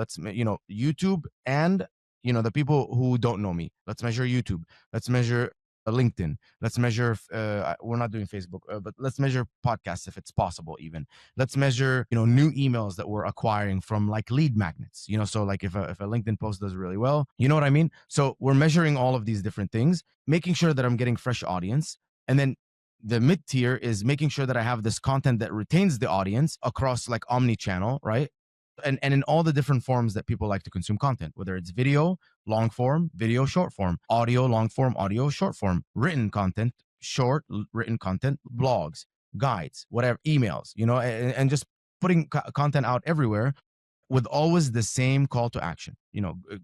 Speaker 2: YouTube and the people who don't know me. Let's measure YouTube. Let's measure LinkedIn. Let's measure. We're not doing Facebook, but let's measure podcasts if it's possible. Even let's measure new emails that we're acquiring from like lead magnets. So like if a LinkedIn post does really well, you know what I mean. So we're measuring all of these different things, making sure that I'm getting fresh audience, and then the mid tier is making sure that I have this content that retains the audience across like omni channel, right? And in all the different forms that people like to consume content, whether it's video, long form, video, short form, audio, long form, audio, short form, written content, written content, blogs, guides, whatever, emails, and just putting content out everywhere with always the same call to action.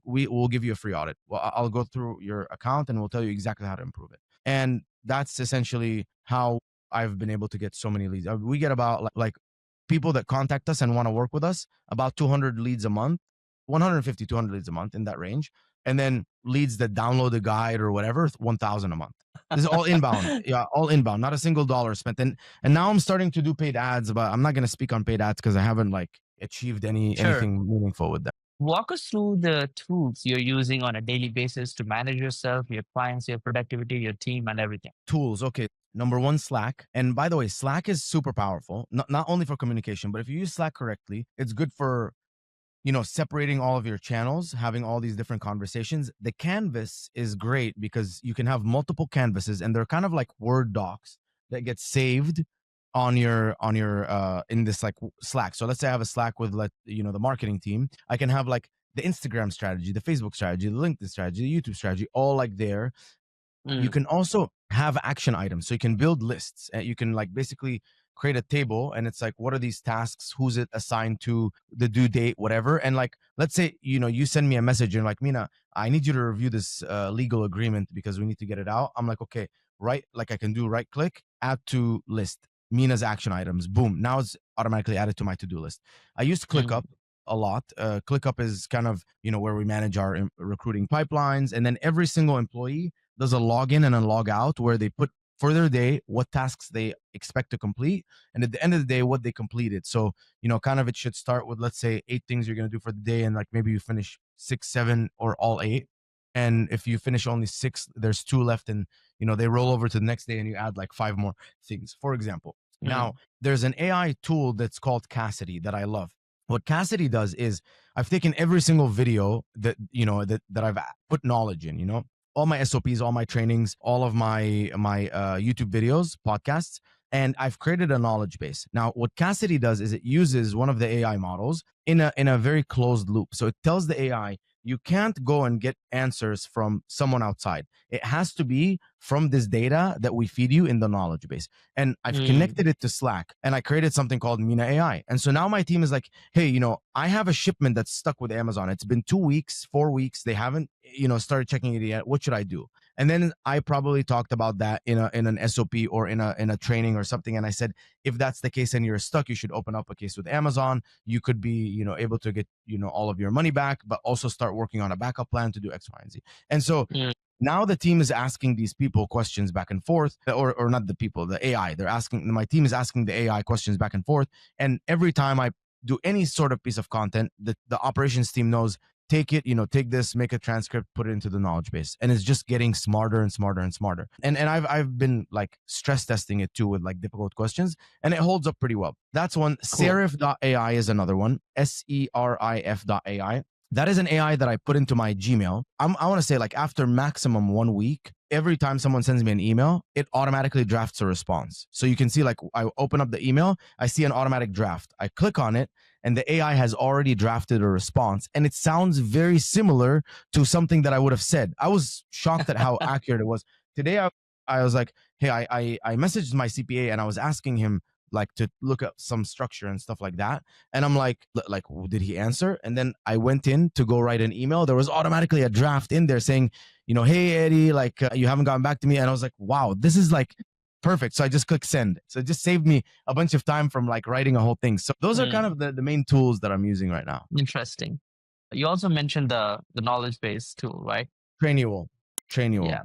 Speaker 2: We will give you a free audit. Well, I'll go through your account and we'll tell you exactly how to improve it. And that's essentially how I've been able to get so many leads. We get about like people that contact us and want to work with us, about 200 leads a month, 150, 200 leads a month, in that range. And then leads that download the guide or whatever, 1,000 a month. This is all inbound. Yeah, all inbound. Not a single dollar spent. And now I'm starting to do paid ads, but I'm not going to speak on paid ads because I haven't like achieved
Speaker 1: sure.
Speaker 2: anything meaningful with that.
Speaker 1: Walk us through the tools you're using on a daily basis to manage yourself, your clients, your productivity, your team, and everything.
Speaker 2: Tools. Okay. Number one, Slack. And by the way, Slack is super powerful, not only for communication, but if you use Slack correctly, it's good for separating all of your channels, having all these different conversations. The canvas is great because you can have multiple canvases and they're kind of like Word docs that get saved on your in this like Slack. So let's say I have a Slack with the marketing team. I can have like the Instagram strategy, the Facebook strategy, the LinkedIn strategy, the YouTube strategy, all like there. You
Speaker 1: Mm,
Speaker 2: can also have action items. So you can build lists. You can like basically create a table and it's like, what are these tasks? Who's it assigned to, the due date, whatever. And like, let's say, you send me a message and like, Mina, I need you to review this legal agreement because we need to get it out. I'm like, okay, right. Like I can do right click, add to list, Mina's action items. Boom. Now it's automatically added to my to-do list. I used ClickUp
Speaker 1: mm,
Speaker 2: a lot. ClickUp is kind of, where we manage our recruiting pipelines. And then every single employee does a login and a log out where they put for their day what tasks they expect to complete, and at the end of the day what they completed. So kind of it should start with, let's say, 8 things you're going to do for the day, and like maybe you finish 6, 7, or all 8. And if you finish only 6, there's 2 left, and they roll over to the next day and you add like 5 more things, for example. Now
Speaker 1: mm,
Speaker 2: there's an AI tool that's called Cassidy that I love. What Cassidy does is, I've taken every single video that I've put knowledge in, all my SOPs, all my trainings, all of my YouTube videos, podcasts, and I've created a knowledge base. Now, what Cassidy does is it uses one of the AI models in a very closed loop. So it tells the AI, you can't go and get answers from someone outside. It has to be from this data that we feed you in the knowledge base. And I've
Speaker 1: mm,
Speaker 2: connected it to Slack, and I created something called Mina AI. And so now my team is like, hey, I have a shipment that's stuck with Amazon. It's been 2 weeks, 4 weeks. They haven't, started checking it yet. What should I do? And then I probably talked about that in an SOP or in a training or something. And I said, if that's the case and you're stuck, you should open up a case with Amazon. You could be, able to get, all of your money back, but also start working on a backup plan to do X, Y, and Z. And so
Speaker 1: mm,
Speaker 2: now the team is asking these people questions back and forth, or not the people, the AI. My team is asking the AI questions back and forth. And every time I do any sort of piece of content, the operations team knows, take it, take this, make a transcript, put it into the knowledge base. And it's just getting smarter and smarter and smarter. And I've been like stress testing it too with like difficult questions, and it holds up pretty well. That's one.
Speaker 1: cool.
Speaker 2: Serif.ai is another one. Serif.ai. That is an AI that I put into my Gmail. I want to say, like, after maximum 1 week, every time someone sends me an email, it automatically drafts a response. So you can see, like, I open up the email, I see an automatic draft. I click on it, and the AI has already drafted a response. And it sounds very similar to something that I would have said. I was shocked at how accurate it was. Today, I was like, hey, I messaged my CPA and I was asking him, like, to look up some structure and stuff like that. And I'm like, did he answer? And then I went in to go write an email. There was automatically a draft in there saying, hey, Eddie, like, you haven't gotten back to me. And I was like, wow, this is like perfect. So I just clicked send. So it just saved me a bunch of time from like writing a whole thing. So those are kind
Speaker 1: Mm,
Speaker 2: of the main tools that I'm using right now.
Speaker 1: interesting. You also mentioned the knowledge base tool, right?
Speaker 2: Trainual, Trainual.
Speaker 1: Yeah.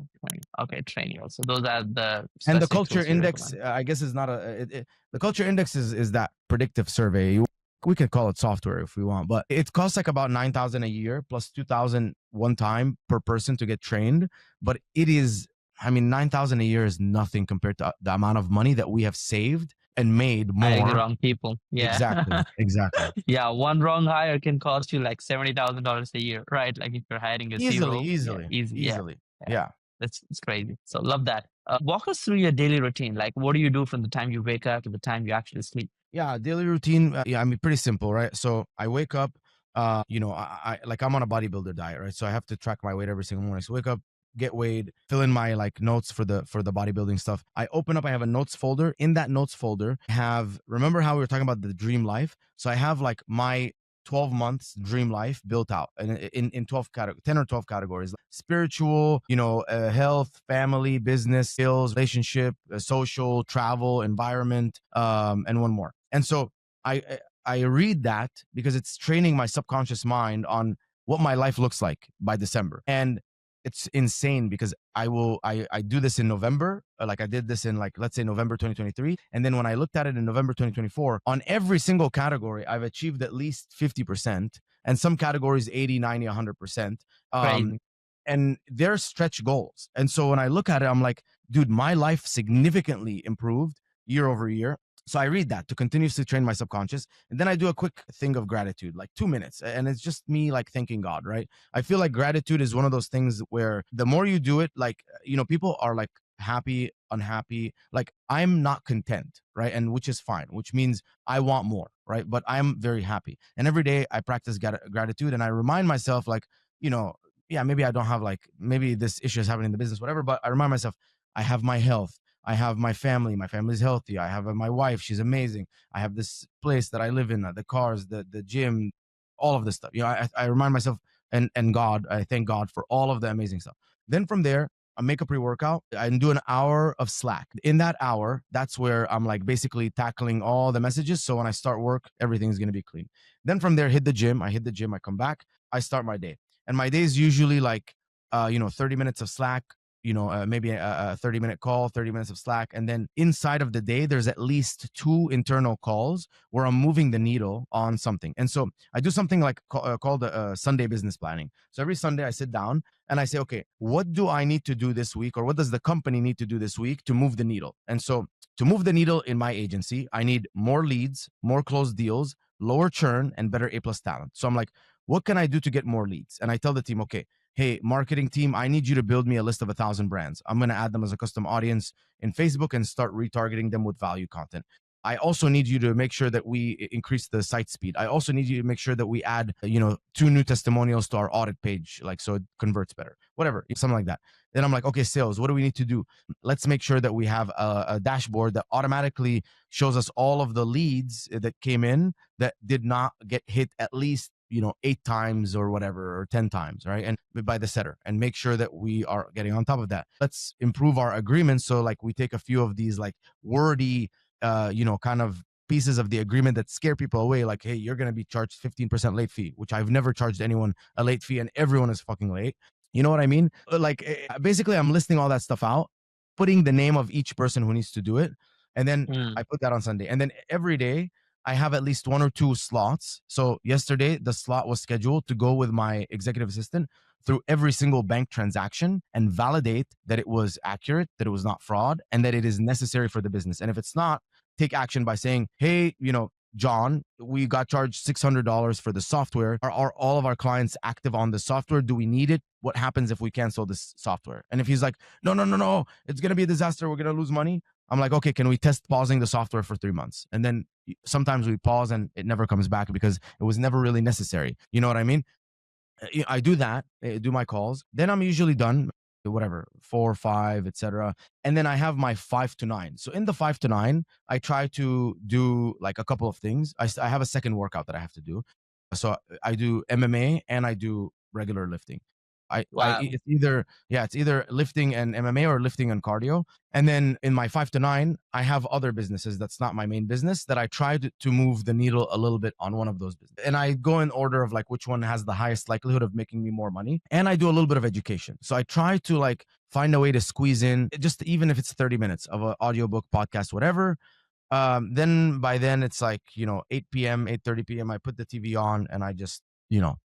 Speaker 1: Okay, training also. Those are the
Speaker 2: And the
Speaker 1: specific
Speaker 2: culture
Speaker 1: tools you
Speaker 2: index,
Speaker 1: recommend.
Speaker 2: I guess, is not the culture index is that predictive survey. We could call it software if we want, but it costs like about 9,000 a year plus 2,000 one time per person to get trained. But it is, I mean, 9,000 a year is nothing compared to the amount of money that we have saved and made
Speaker 1: Hiring the
Speaker 2: more.
Speaker 1: wrong people. Yeah.
Speaker 2: Exactly, exactly.
Speaker 1: Yeah, one wrong hire can cost you like $70,000 a year, right? Like if you're hiring a
Speaker 2: Easily,
Speaker 1: zero, yeah,
Speaker 2: easily,
Speaker 1: easy. Yeah.
Speaker 2: easily.
Speaker 1: Yeah.
Speaker 2: Yeah.
Speaker 1: It's crazy. So love that. Walk us through your daily routine. Like what do you do from the time you wake up to the time you actually sleep?
Speaker 2: Yeah, daily routine. Yeah, I mean, pretty simple, right? So I wake up. Like I'm on a bodybuilder diet, right? So I have to track my weight every single morning. So wake up, get weighed, fill in my like notes for the bodybuilding stuff. I open up. I have a notes folder. In that notes folder, have remember how we were talking about the dream life. So I have like my 12 months dream life built out in 12 categories, 10 or 12 categories: spiritual, health, family, business, skills, relationship, social, travel, environment, and one more. And so I read that because it's training my subconscious mind on what my life looks like by December. And it's insane because I do this in November, like I did this in, like, let's say November 2023, and then when I looked at it in November 2024, on every single category I've achieved at least 50%, and some categories 80, 90, 100%. um
Speaker 1: Crazy.
Speaker 2: and they're stretch goals. And so when I look at it, I'm like, dude, my life significantly improved year over year. So I read that to continuously train my subconscious. And then I do a quick thing of gratitude, like 2 minutes. And it's just me like thanking God, right? I feel like gratitude is one of those things where the more you do it, like, people are like happy, unhappy. Like I'm not content, right? And which is fine, which means I want more, right? But I'm very happy. And every day I practice gratitude and I remind myself, like, you know, yeah, maybe I don't have, like, maybe this issue is happening in the business, whatever, but I remind myself, I have my health. I have my family. My family's healthy. I have my wife. She's amazing. I have this place that I live in, the cars, the gym, all of this stuff. I remind myself, and God, I thank God for all of the amazing stuff. Then from there, I make a pre-workout. I do an hour of Slack. In that hour, that's where I'm like basically tackling all the messages. So when I start work, everything's gonna be clean. Then from there, hit the gym. I hit the gym. I come back. I start my day, and my day is usually like 30 minutes of Slack, maybe a 30-minute call, 30 minutes of Slack. And then inside of the day, there's at least two internal calls where I'm moving the needle on something. And so I do something like called Sunday business planning. So every Sunday I sit down and I say, okay, what do I need to do this week? Or what does the company need to do this week to move the needle? And so to move the needle in my agency, I need more leads, more closed deals, lower churn, and better A plus talent. So I'm like, what can I do to get more leads? And I tell the team, okay, hey, marketing team, I need you to build me a list of 1,000 brands. I'm going to add them as a custom audience in Facebook and start retargeting them with value content. I also need you to make sure that we increase the site speed. I also need you to make sure that we add, 2 new testimonials to our audit page, like, so it converts better, whatever, something like that. Then I'm like, okay, sales, what do we need to do? Let's make sure that we have a dashboard that automatically shows us all of the leads that came in that did not get hit at least 8 times or whatever, or 10 times, right? And by the setter, and make sure that we are getting on top of that. Let's improve our agreements. So like we take a few of these like wordy, kind of pieces of the agreement that scare people away. Like, hey, you're going to be charged 15% late fee, which I've never charged anyone a late fee, and everyone is fucking late. You know what I mean? Like, basically I'm listing all that stuff out, putting the name of each person who needs to do it. And then
Speaker 1: Mm.
Speaker 2: I put that on Sunday. And then every day I have at least 1 or 2 slots. So yesterday, the slot was scheduled to go with my executive assistant through every single bank transaction and validate that it was accurate, that it was not fraud, and that it is necessary for the business. And if it's not, take action by saying, hey, John, we got charged $600 for the software. Are all of our clients active on the software? Do we need it? What happens if we cancel this software? And if he's like, no, no, no, no, it's going to be a disaster, we're going to lose money, I'm like, okay, can we test pausing the software for 3 months? And then sometimes we pause and it never comes back because it was never really necessary. You know what I mean? I do that, do my calls. Then I'm usually done, whatever, 4 or 5, etc. And then I have my 5 to 9. So in the 5 to 9, I try to do like a couple of things. I have a second workout that I have to do. So I do MMA and I do regular lifting.
Speaker 1: Wow.
Speaker 2: It's either, yeah, it's either lifting and MMA or lifting and cardio. And then in my 5 to 9, I have other businesses that's not my main business that I tried to move the needle a little bit on one of those businesses. And I go in order of like which one has the highest likelihood of making me more money. And I do a little bit of education. So I try to like find a way to squeeze in just even if it's 30 minutes of an audiobook, podcast, whatever. Then by then it's like, 8 p.m., 8:30 p.m. I put the TV on and I just,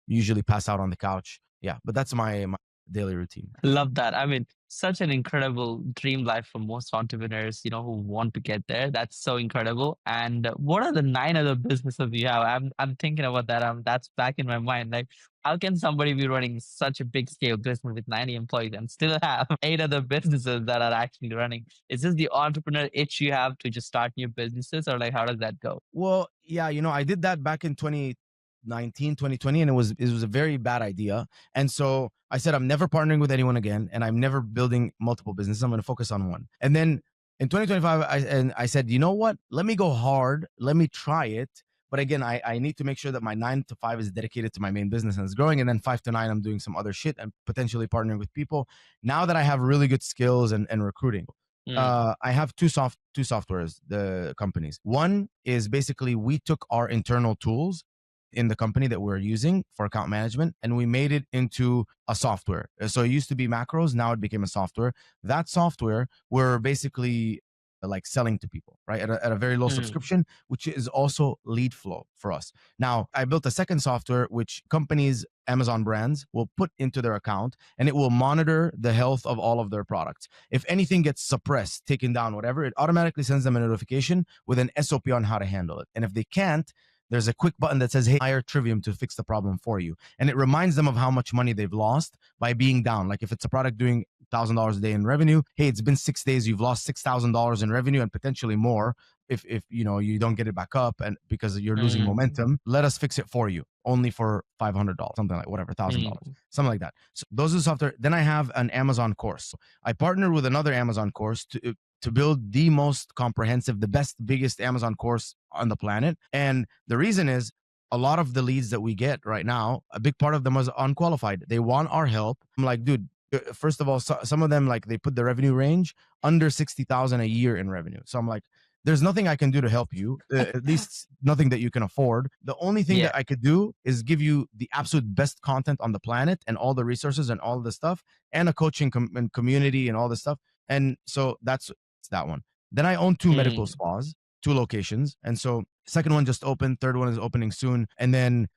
Speaker 2: usually pass out on the couch. Yeah, but that's my daily routine.
Speaker 1: Love that. I mean, such an incredible dream life for most entrepreneurs, who want to get there. That's so incredible. And what are the nine other businesses you have? I'm thinking about that. That's back in my mind. Like, how can somebody be running such a big scale business with 90 employees and still have eight other businesses that are actually running? Is this the entrepreneur itch you have to just start new businesses, or like how does that go?
Speaker 2: Well, yeah, I did that back in 2019, 2020, and it was a very bad idea. And so I said I'm never partnering with anyone again, and I'm never building multiple businesses. I'm going to focus on one. And then in 2025, I said, you know what? Let me go hard. Let me try it. But again, I need to make sure that my 9 to 5 is dedicated to my main business and it's growing. And then 5 to 9, I'm doing some other shit and potentially partnering with people. Now that I have really good skills and recruiting,
Speaker 1: Mm,
Speaker 2: I have two softwares, the companies. One is basically we took our internal tools in the company that we're using for account management and we made it into a software. So it used to be macros, now it became a software. That software we're basically like selling to people, right? At a very low
Speaker 1: mm,
Speaker 2: subscription, which is also lead flow for us. Now, I built a second software which companies, Amazon brands will put into their account and it will monitor the health of all of their products. If anything gets suppressed, taken down, whatever, it automatically sends them a notification with an SOP on how to handle it. And if they can't, there's a quick button that says, hey, hire Trivium to fix the problem for you. And it reminds them of how much money they've lost by being down. Like if it's a product doing $1,000 a day in revenue, hey, it's been 6 days, you've lost $6,000 in revenue and potentially more if you don't get it back up and because you're losing
Speaker 1: mm,
Speaker 2: momentum, let us fix it for you only for $500, something like whatever, $1,000,
Speaker 1: mm,
Speaker 2: something like that. So those are the software. Then I have an Amazon course. I partnered with another Amazon course to build the most comprehensive, the best, biggest Amazon course on the planet. And the reason is a lot of the leads that we get right now, a big part of them was unqualified. They want our help. I'm like, dude, first of all, some of them like they put the revenue range under 60,000 a year in revenue. So I'm like, there's nothing I can do to help you, at least nothing that you can afford. The only thing
Speaker 1: yeah.
Speaker 2: that I could do is give you the absolute best content on the planet and all the resources and all the stuff and a coaching and community and all this stuff. And so that's that one. Then I own two medical
Speaker 1: Mm,
Speaker 2: spas, two locations. And so second one just opened, third one is opening soon. And then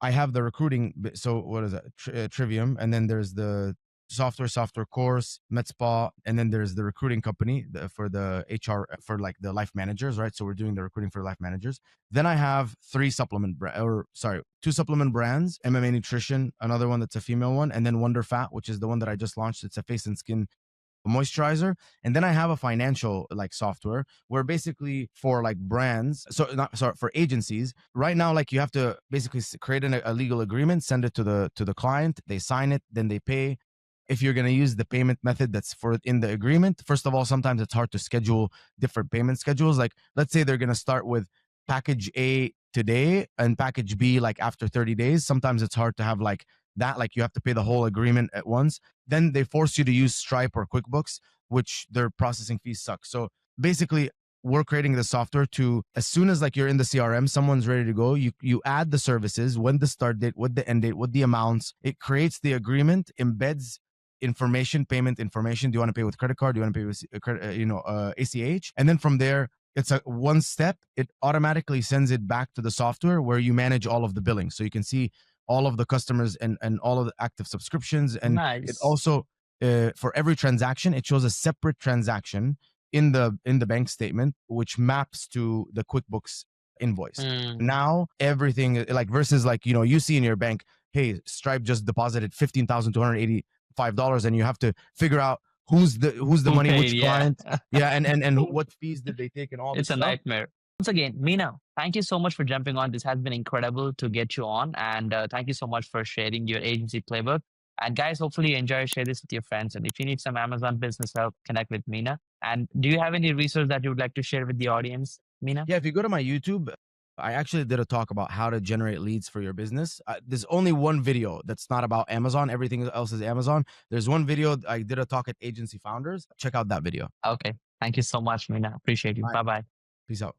Speaker 2: I have the recruiting. So what is that? Trivium. And then there's the software course, med spa, and then there's the recruiting company for the HR for like the life managers, right? So we're doing the recruiting for life managers. Then I have two supplement brands, MMA Nutrition, another one that's a female one, and then Wonder Fat, which is the one that I just launched. It's a face and skin moisturizer. And then I have a financial like software where basically for like brands, so not sorry, for agencies right now, like you have to basically create a legal agreement, send it to the client, they sign it, then they pay. If you're going to use the payment method that's for in the agreement, first of all, sometimes it's hard to schedule different payment schedules. Like let's say they're going to start with package A today and package B like after 30 days. Sometimes it's hard to have like that, like you have to pay the whole agreement at once. Then they force you to use Stripe or QuickBooks, which their processing fees suck. So basically, we're creating the software to, as soon as like you're in the CRM, someone's ready to go, you add the services, when the start date, what the end date, what the amounts. It creates the agreement, embeds information, payment information. Do you want to pay with credit card? Do you want to pay with ACH? And then from there, it's a one step. It automatically sends it back to the software where you manage all of the billing, so you can see all of the customers and all of the active subscriptions. And it
Speaker 1: nice.
Speaker 2: also for every transaction, it shows a separate transaction in the bank statement, which maps to the QuickBooks invoice.
Speaker 1: Mm,
Speaker 2: Now everything like versus like you see in your bank, hey, Stripe just deposited $15,285, and you have to figure out who's the
Speaker 1: who
Speaker 2: money,
Speaker 1: paid?
Speaker 2: which
Speaker 1: Yeah.
Speaker 2: client, yeah, and what fees did they take, and all
Speaker 1: It's
Speaker 2: this
Speaker 1: a
Speaker 2: stuff.
Speaker 1: nightmare. Once again, Mina, thank you so much for jumping on. This has been incredible to get you on. And thank you so much for sharing your agency playbook. And guys, hopefully you enjoy, share this with your friends. And if you need some Amazon business help, connect with Mina. And do you have any resource that you would like to share with the audience, Mina?
Speaker 2: Yeah, if you go to my YouTube, I actually did a talk about how to generate leads for your business. There's only one video that's not about Amazon. Everything else is Amazon. There's one video I did a talk at Agency Founders. Check out that video.
Speaker 1: Okay. Thank you so much, Mina. Appreciate you.
Speaker 2: All right.
Speaker 1: Bye bye.
Speaker 2: Peace out.